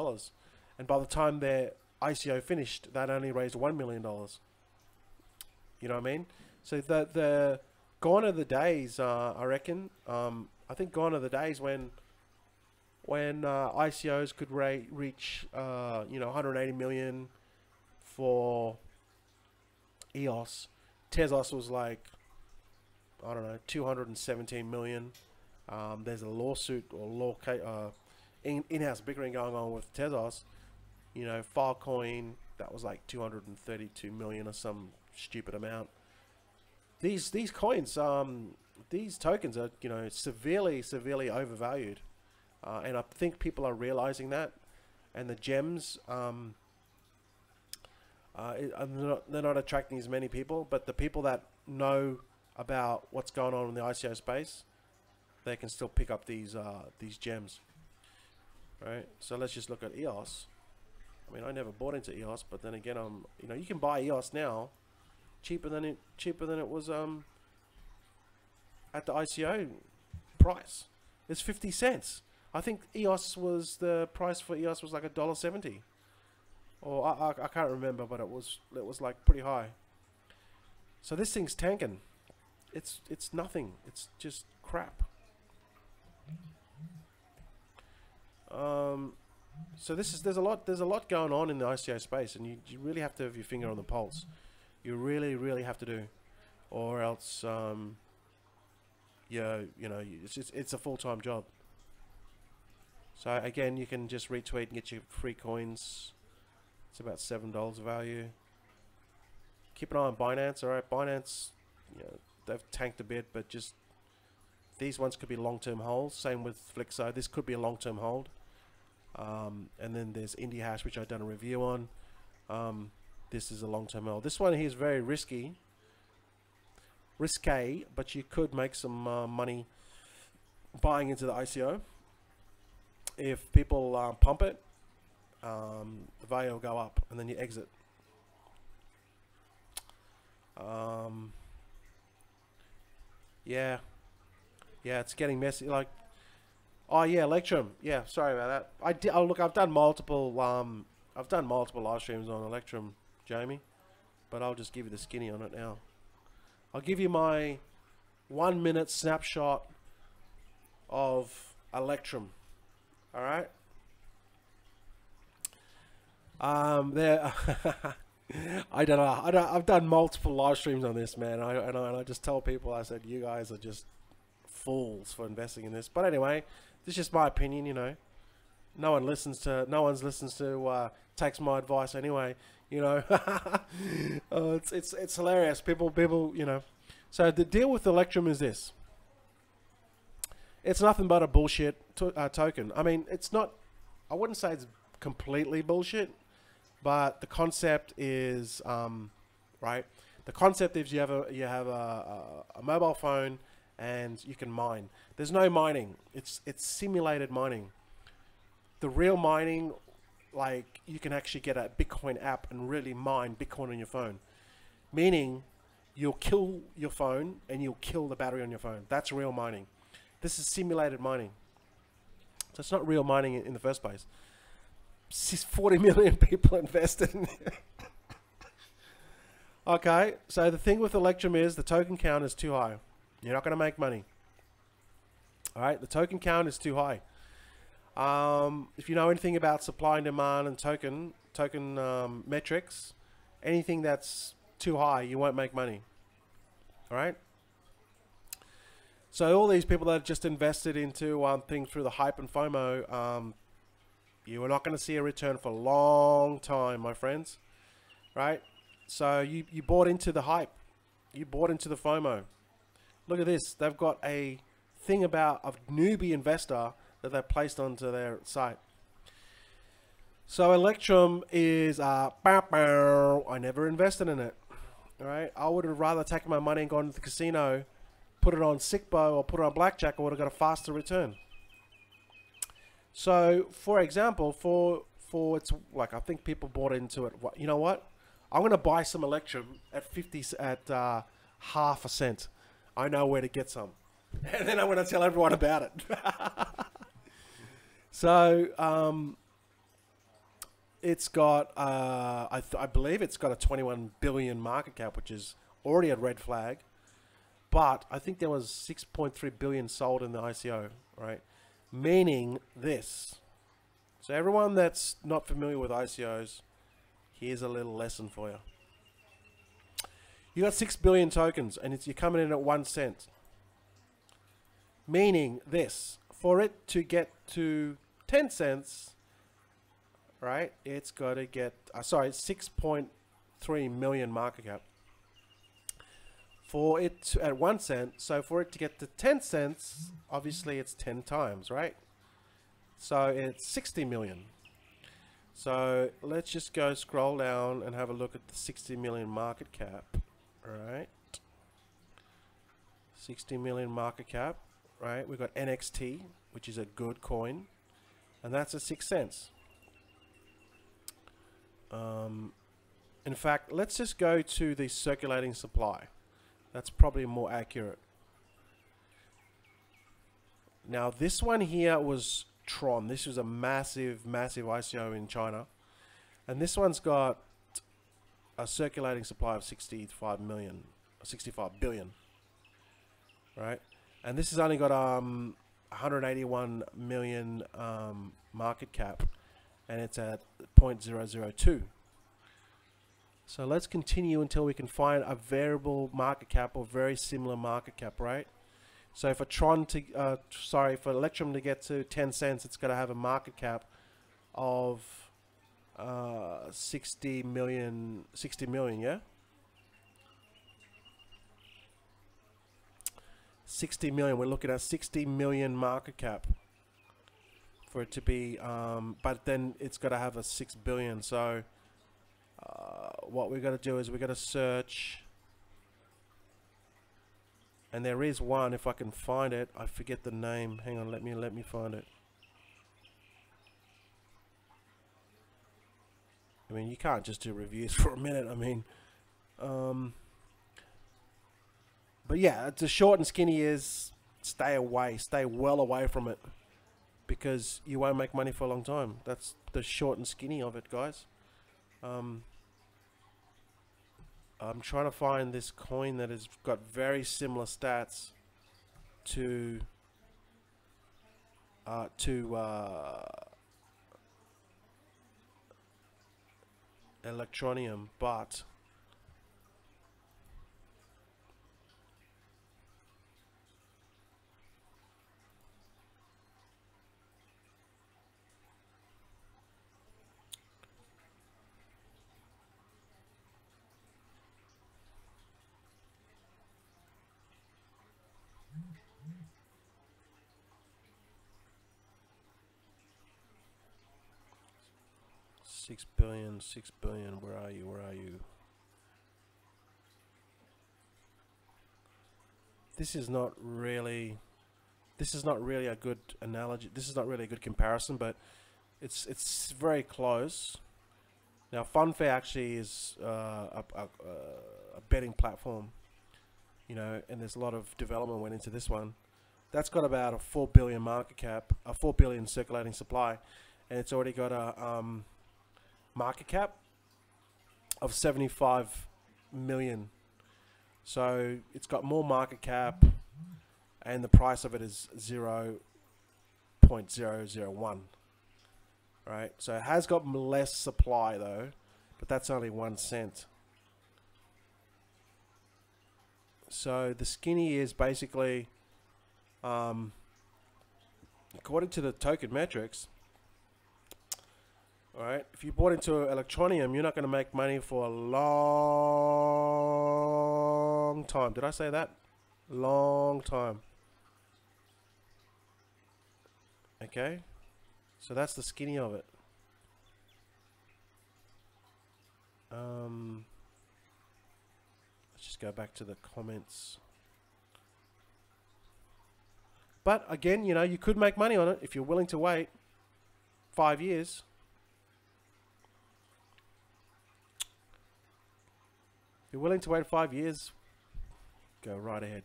[SPEAKER 1] And by the time their ICO finished, they'd only raised $1 million. You know what I mean? So the gone are the days, I reckon. I think gone are the days when ICOs could reach, you know, 180 million for EOS. Tezos was like, I don't know, 217 million. There's a lawsuit or in-house bickering going on with Tezos. You know, Filecoin, that was like 232 million or some stupid amount. These coins, these tokens are, you know, severely overvalued, and I think people are realizing that. And the gems, they're not attracting as many people, but the people that know about what's going on in the ICO space, they can still pick up these gems, right? So let's just look at EOS. I mean, I never bought into EOS, but then again, you know, you can buy EOS now cheaper than it was at the ICO price. It's 50 cents. I think the price for EOS was like $1.70, or I can't remember, but it was like pretty high. So this thing's tanking. It's nothing. It's just crap. So there's a lot going on in the ICO space, and you really have to have your finger on the pulse. You really have to do, or else you know, it's a full-time job. So again, you can just retweet and get your free coins. It's about $7 value. Keep an eye on Binance. All right, Binance, you know, they've tanked a bit, but just these ones could be long-term holds. Same with Flixo. This could be a long-term hold. And then there's IndyHash, which I've done a review on. This is a long-term hold. This one here is very risky, but you could make some money buying into the ICO. If people pump it, the value will go up, and then you exit. Yeah, it's getting messy. Like, oh yeah, Electrum. Yeah, sorry about that. Look, I've done multiple live streams on Electrum, Jamie, but I'll just give you the skinny on it now. I'll give you my 1 minute snapshot of Electrum. All right. There. I don't know. I've done multiple live streams on this, man. And I just tell people, I said, you guys are just fools for investing in this. But anyway, this is just my opinion. You know, no one listens to takes my advice anyway. You know, it's hilarious. People, you know. So the deal with Electrum is this. It's nothing but a bullshit token. I mean, it's not. I wouldn't say it's completely bullshit, but the concept is right. The concept is you have a mobile phone and you can mine. There's no mining. It's simulated mining. The real mining, like, you can actually get a Bitcoin app and really mine Bitcoin on your phone, meaning you'll kill your phone and you'll kill the battery on your phone. That's real mining. This is simulated mining. So it's not real mining in the first place. 40 million people invested in it. Okay, so the thing with Electrum is the token count is too high. You're not going to make money. All right, the token count is too high. If you know anything about supply and demand and token metrics, anything that's too high, you won't make money. All right. So all these people that have just invested into things through the hype and FOMO, you are not going to see a return for a long time, my friends. Right? So you bought into the hype. You bought into the FOMO. Look at this. They've got a thing about a newbie investor that they've placed onto their site. So Electrum is, I never invested in it. All right? I would have rather taken my money and gone to the casino, put it on Sickbo or put it on Blackjack. I would have got a faster return. So, for example, for it's like, I think people bought into it. You know what? I'm going to buy some Electrum at half a cent. I know where to get some, and then I'm going to tell everyone about it. So, it's got I believe it's got a 21 billion market cap, which is already a red flag. But I think there was 6.3 billion sold in the ICO, right? Meaning this. So everyone that's not familiar with ICOs, here's a little lesson for you. You got 6 billion tokens, and you're coming in at 1 cent. Meaning this. For it to get to 10 cents, right? It's got to get, sorry, 6.3 million market cap. For it to, at 1 cent, so for it to get to 10 cents, obviously it's 10 times, right? So it's 60 million. So let's just go scroll down and have a look at the 60 million market cap, right? 60 million market cap, right? We've got NXT, which is a good coin, and that's at 6 cents. In fact, let's just go to the circulating supply. That's probably more accurate. Now this one here was Tron. This was a massive, massive ICO in China. And this one's got a circulating supply of 65 billion. Right? And this has only got 181 million market cap. And it's at 0.002. So let's continue until we can find a variable market cap or very similar market cap, right? So for Tron to, for Electrum to get to 10 cents, it's got to have a market cap of 60 million, yeah? 60 million, we're looking at 60 million market cap for it to be, but then it's got to have a 6 billion, so what we're going to do is we're going to search, and there is one, if I can find it. I forget the name. Hang on, let me find it. I mean, you can't just do reviews for a minute. I mean, but yeah, the short and skinny is stay well away from it, because you won't make money for a long time. That's the short and skinny of it, guys. I'm trying to find this coin that has got very similar stats to Electronium, but $6 billion, where are you? This is not really a good analogy. This is not really a good comparison, but it's very close. Now, Funfair actually is a betting platform, you know, and there's a lot of development went into this one. That's got about a 4 billion market cap, a 4 billion circulating supply, and it's already got a market cap of 75 million. So it's got more market cap, and the price of it is 0.001. Right, so it has got less supply though, but that's only 1 cent. So the skinny is basically, according to the token metrics, all right, if you bought into Electronium, you're not going to make money for a long time. Did I say that? Long time. Okay, so that's the skinny of it. Let's just go back to the comments. But again, you know, you could make money on it if you're willing to wait 5 years. If you're willing to wait 5 years, go right ahead.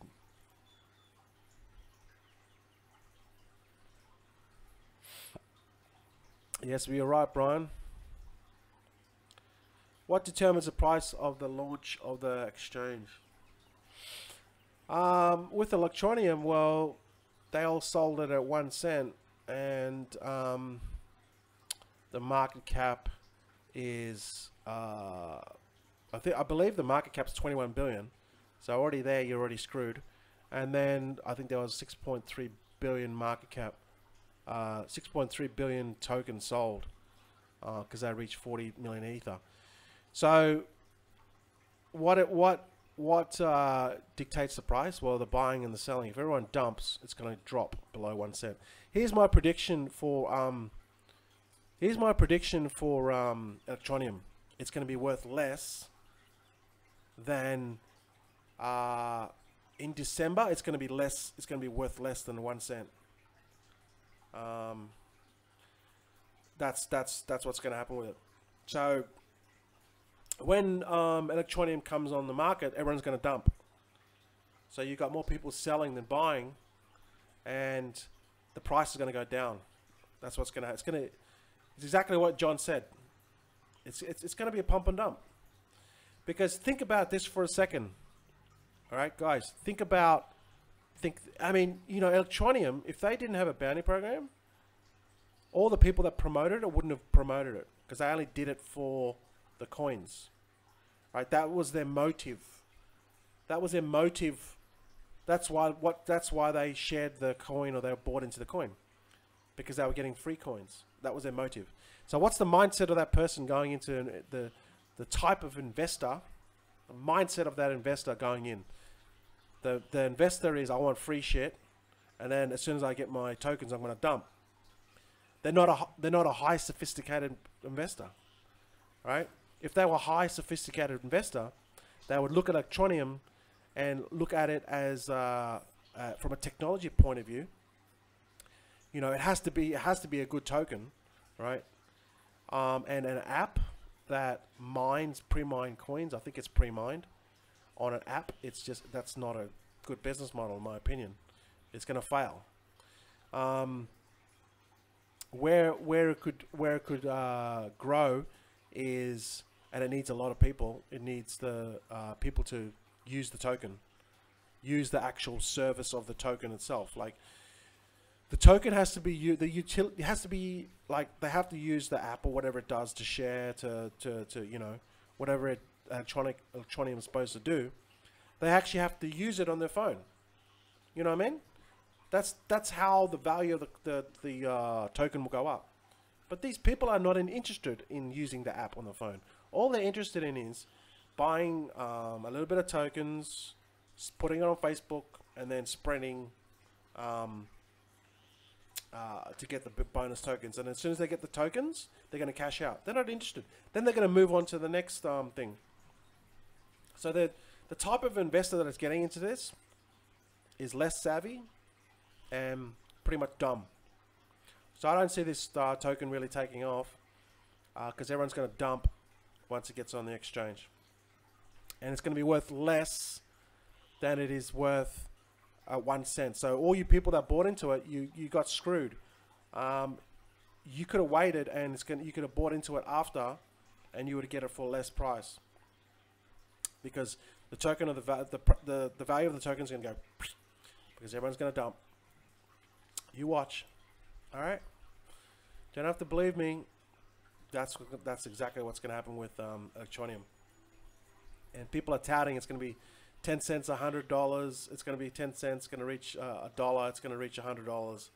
[SPEAKER 1] Yes, you're right, Brian. What determines the price of the launch of the exchange? With Electronium, well, they all sold it at 1 cent, and the market cap is I believe the market cap's 21 billion. So already there, you're already screwed. And then I think there was 6.3 billion market cap, 6.3 billion tokens sold. because they reached 40 million ether. So what dictates the price? Well, the buying and the selling. If everyone dumps, it's going to drop below 1 cent. Here's my prediction for Electronium. It's going to be worth less than in December. It's going to be less. It's going to be worth less than 1 cent. That's what's going to happen with it. So when Electronium comes on the market, everyone's going to dump. So you've got more people selling than buying, and the price is going to go down. That's what's going to. It's exactly what John said. It's going to be a pump and dump. Because think about this for a second. All right, guys. I mean, you know, Electronium, if they didn't have a bounty program, all the people that promoted it wouldn't have promoted it, because they only did it for the coins. Right? That was their motive. That's why they shared the coin, or they bought into the coin, because they were getting free coins. That was their motive. So what's the mindset of that person going into the type of investor, the mindset of that investor going in? The investor is, I want free shit, and then as soon as I get my tokens, I'm going to dump. They're not a high sophisticated investor, right? If they were a high sophisticated investor, they would look at Electronium and look at it as from a technology point of view. You know, it has to be a good token, right? And an app that mines pre-mined coins. I think it's pre-mined on an app. That's not a good business model, in my opinion. It's going to fail. Where it could grow is, and it needs a lot of people. It needs the people to use the token, use the actual service of the token itself. Like, the token has to be it has to be like, they have to use the app or whatever it does to share to you know, whatever Electronium is supposed to do. They actually have to use it on their phone. You know what I mean? That's how the value of the token will go up. But these people are not interested in using the app on the phone. All they're interested in is buying a little bit of tokens, putting it on Facebook, and then spreading to get the bonus tokens. And as soon as they get the tokens, they're going to cash out. They're not interested. Then they're going to move on to the next thing. So the type of investor that is getting into this is less savvy and pretty much dumb. So I don't see this token really taking off, because everyone's going to dump once it gets on the exchange. And it's going to be worth less than it is worth 1 cent. So all you people that bought into it, you got screwed. You could have waited, and you could have bought into it after, and you would get it for less price, because the token of the value of the token is going to go, because everyone's going to dump. You watch. All right. Don't have to believe me. That's exactly what's going to happen with Electronium. And people are touting it's going to be 10 cents, $100. It's going to be 10 cents. Going to reach $1. It's going to reach $100.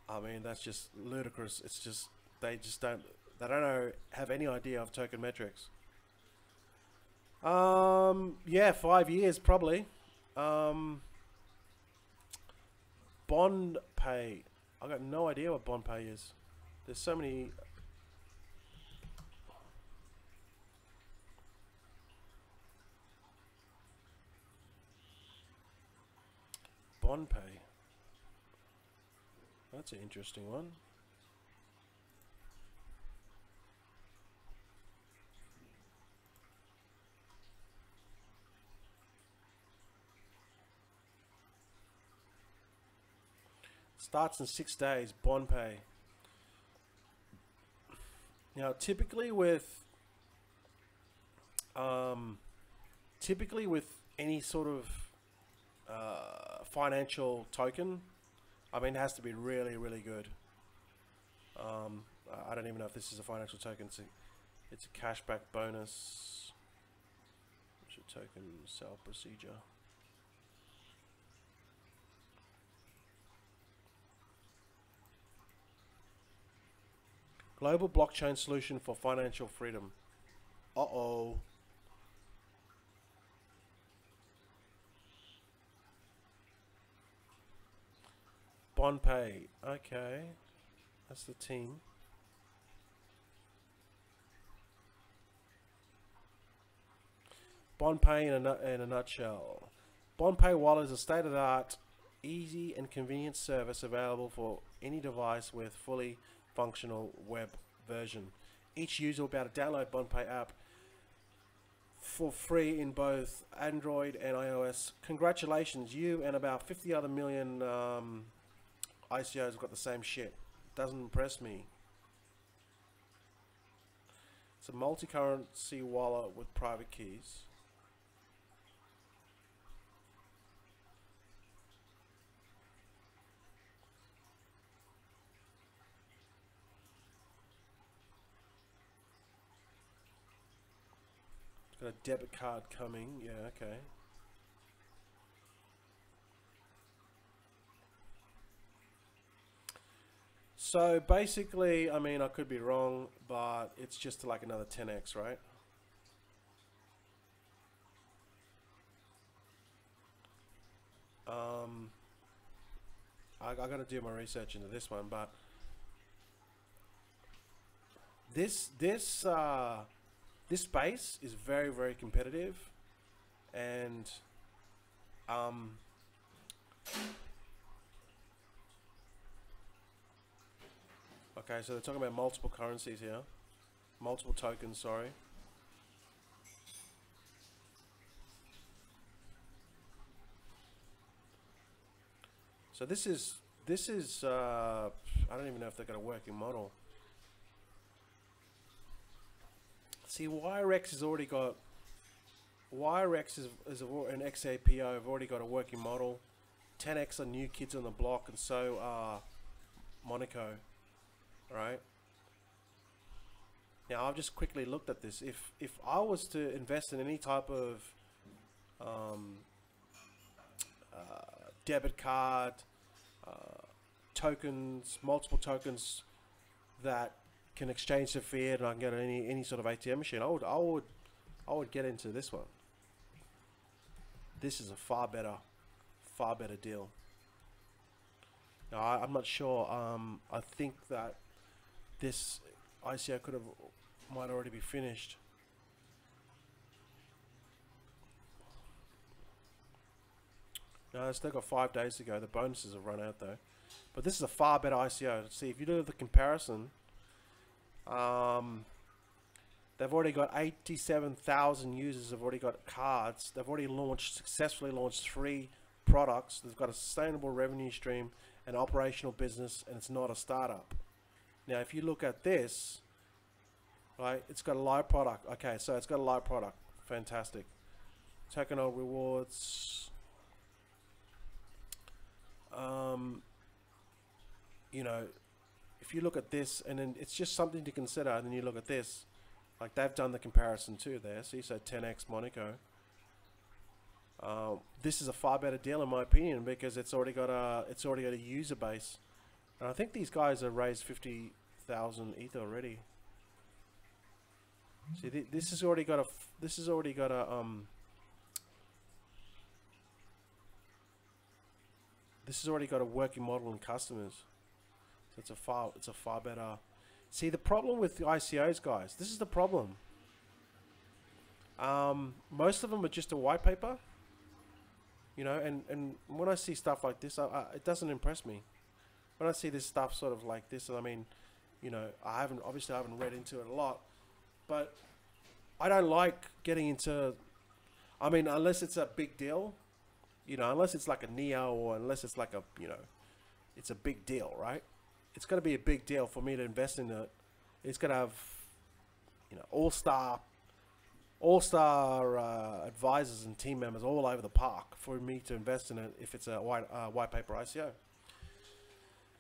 [SPEAKER 1] I mean, that's just ludicrous. It's just they don't have any idea of token metrics. Yeah, 5 years probably. Bond pay. I got no idea what bond pay is. There's so many. Bond pay. That's an interesting one. Starts in 6 days, bond pay. Now, typically with any sort of financial token, I mean, it has to be really, really good. I don't even know if this is a financial token. It's a cashback bonus. What's your token sale procedure? Global blockchain solution for financial freedom. Uh-oh. BondPay. Okay. That's the team. BondPay in a nutshell. BondPay Wallet is a state-of-the-art, easy and convenient service available for any device with fully functional web version. Each user will be able to download BondPay app for free in both Android and iOS. Congratulations, you and about 50 other million ICOs have got the same shit. Doesn't impress me. It's a multi-currency wallet with private keys. Got a debit card coming. Yeah, okay. So basically, I mean, I could be wrong, but it's just like another 10x, right? I got to do my research into this one, but this space is very, very competitive, and okay, so they're talking about multiple currencies here, multiple tokens, sorry. So this is I don't even know if they've got a working model. See, YRX has already got, YRX is an XAPO have already got a working model. 10X are new kids on the block, and so are Monaco, right? Now I've just quickly looked at this. If I was to invest in any type of debit card, tokens, multiple tokens that can exchange to fiat, and I can get any sort of ATM machine, I would get into this one. This is a far better deal. Now I'm not sure. I think that this ICO might already be finished. No, it's still got 5 days to go. The bonuses have run out though. But this is a far better ICO. See, if you do the comparison, they've already got 87,000 users. Have already got cards. They've already successfully launched 3 products. They've got a sustainable revenue stream, an operational business, and it's not a startup. Now, if you look at this, right, it's got a live product. Okay, so it's got a live product. Fantastic. Tokenol rewards. You know, if you look at this, and then it's just something to consider, and then you look at this, like they've done the comparison too there. See, so 10x Monaco. This is a far better deal in my opinion, because it's already got a user base, and I think these guys have raised 50,000 ETH already. See, this has already got a working model and customers. So it's a far better. See, the problem with the ICOs, guys, this is the problem. Most of them are just a white paper, you know, and when I see stuff like this, it doesn't impress me. When I see this stuff sort of like this, and I mean, you know, I haven't read into it a lot, but I don't like getting into, I mean, unless it's a big deal, you know, unless it's like a Neo, or unless it's like a, you know, it's a big deal, right? It's got to be a big deal for me to invest in it. It's got to have, you know, all-star advisors and team members all over the park for me to invest in it if it's a white paper ICO.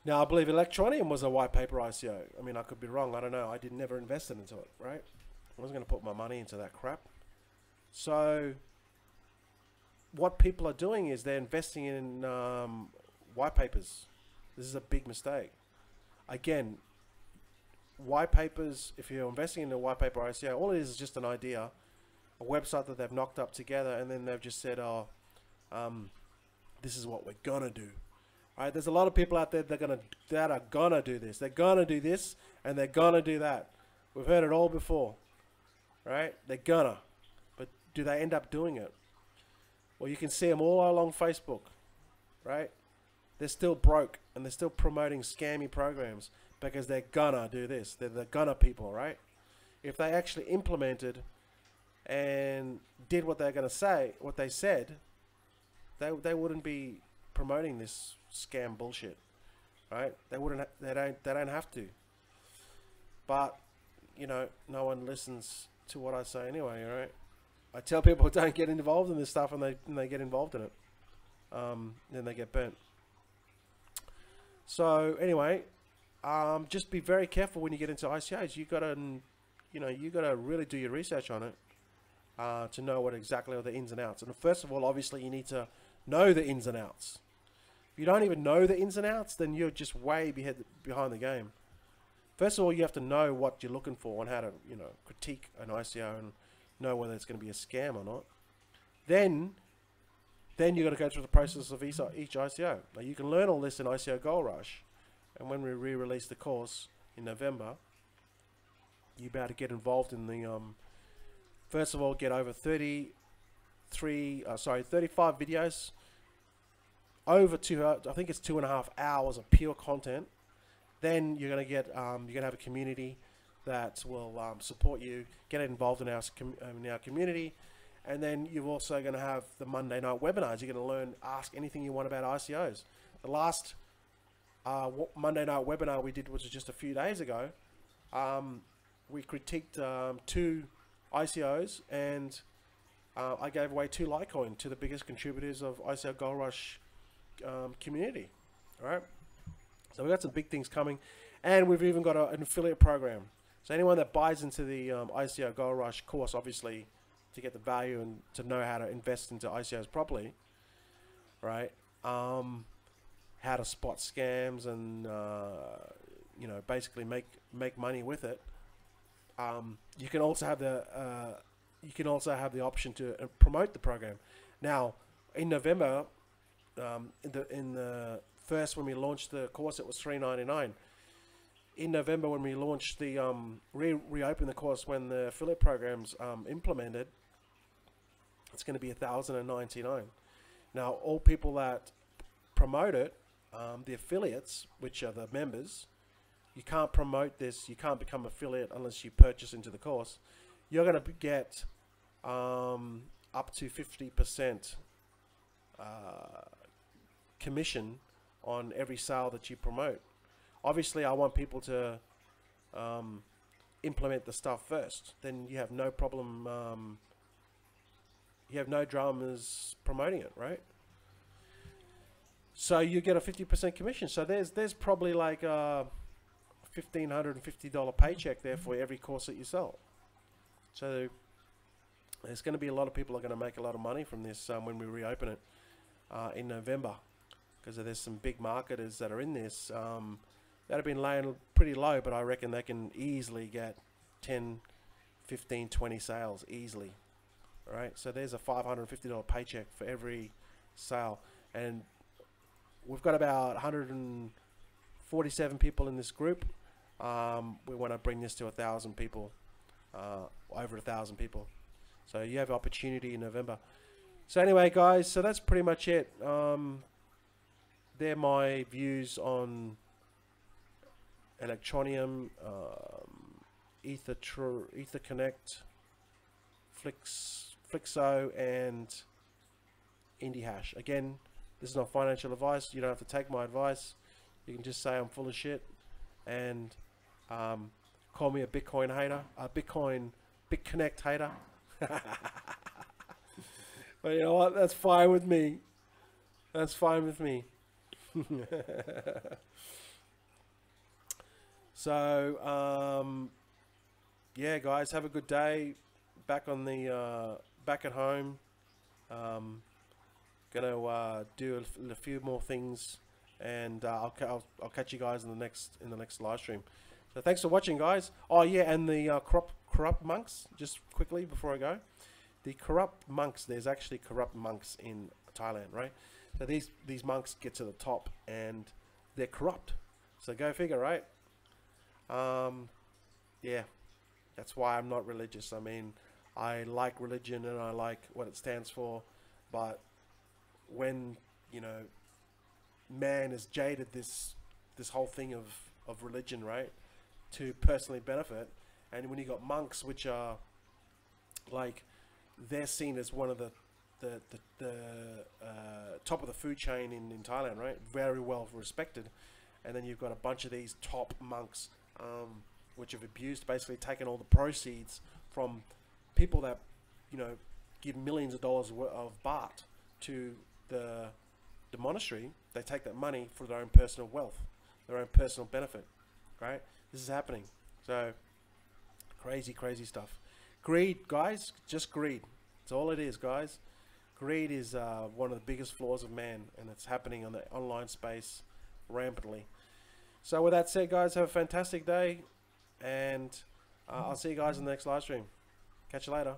[SPEAKER 1] Now, I believe Electronium was a white paper ICO. I mean, I could be wrong. I don't know. I never invested into it, right? I wasn't going to put my money into that crap. So what people are doing is they're investing in white papers. This is a big mistake. Again, white papers, if you're investing in a white paper ICO, all it is just an idea, a website that they've knocked up together, and then they've just said, oh, this is what we're gonna do. All right, there's a lot of people out there that are gonna do this. They're gonna do this, and they're gonna do that. We've heard it all before, right? They're gonna, but do they end up doing it? Well, you can see them all along Facebook, right? They're still broke, and they're still promoting scammy programs because they're gonna do this. They're the gonna people, right? If they actually implemented and did what they're gonna say, what they said, they wouldn't be promoting this scam bullshit, right? They wouldn't. They don't have to. But you know, no one listens to what I say anyway, right? I tell people don't get involved in this stuff, and they get involved in it. Then they get burnt. So anyway, just be very careful when you get into ICOs. You gotta really do your research on it to know what exactly are the ins and outs. And first of all, obviously, you need to know the ins and outs. If you don't even know the ins and outs, then you're just way behind the game. First of all, you have to know what you're looking for and how to, critique an ICO and know whether it's going to be a scam or not. Then you got to go through the process of each ICO. Now, you can learn all this in ICO Gold Rush, and when we re-release the course in November, you'll be able to get involved in the. First of all, get over 35 videos. Over I think it's 2.5 hours of pure content. Then you're gonna get you're gonna have a community that will support you, get involved in our community, and then you're also gonna have the Monday night webinars. You're gonna learn, ask anything you want about ICOs. The last Monday night webinar we did, which was just a few days ago, we critiqued 2 ICOs, and I gave away 2 Litecoin to the biggest contributors of ICO Gold Rush community. All right, so we've got some big things coming, and we've even got an affiliate program. So anyone that buys into the ICO Gold Rush course, obviously, to get the value and to know how to invest into ICOs properly, right? How to spot scams and basically make money with it. You can also have the option to promote the program. Now, in November, in the first, when we launched the course, it was $3.99. In November, when we launched the reopened the course, when the affiliate programs implemented, it's going to be $1,099. Now, all people that promote it, the affiliates, which are the members, you can't promote this. You can't become affiliate unless you purchase into the course. You're going to get up to 50% commission on every sale that you promote. Obviously, I want people to implement the stuff first. Then you have no problem. You have no dramas promoting it, right? So you get a 50% commission. So there's probably like a $1,550 paycheck there for every course that you sell. So there's going to be a lot of people are going to make a lot of money from this when we reopen it in November, because there's some big marketers that are in this that have been laying pretty low, but I reckon they can easily get 10, 15, 20 sales easily. All right, so there's a $550 paycheck for every sale, and we've got about 147 people in this group. We want to bring this to 1,000 people, over 1,000 people. So you have opportunity in November. So anyway, guys, so that's pretty much it. They're my views on Electronium, EtherConnect, Flixo, and IndieHash. Again, this is not financial advice. You don't have to take my advice. You can just say I'm full of shit and call me a Bitcoin hater, a BitConnect hater. But you know what? That's fine with me. That's fine with me. So, yeah, guys, have a good day. Back on the back at home. Gonna do a few more things, and I'll catch you guys in the next live stream. So thanks for watching, guys. Oh yeah, and the corrupt monks. Just quickly before I go, the corrupt monks. There's actually corrupt monks in Thailand, right? So these monks get to the top and they're corrupt. So go figure, right? Yeah, that's why I'm not religious. I mean, I like religion and I like what it stands for, but when, you know, man has jaded this whole thing of religion, right, to personally benefit, and when you got monks which are like, they're seen as one of the top of the food chain in Thailand, right? Very well respected, and then you've got a bunch of these top monks, which have abused, basically taken all the proceeds from people that, you know, give millions of dollars of baht to the monastery. They take that money for their own personal wealth, their own personal benefit, right? This is happening. So crazy, crazy stuff. Greed, guys, just greed. That's all it is, guys. Greed is one of the biggest flaws of man, and it's happening on the online space rampantly. So with that said, guys, have a fantastic day, and I'll see you guys in the next live stream. Catch you later.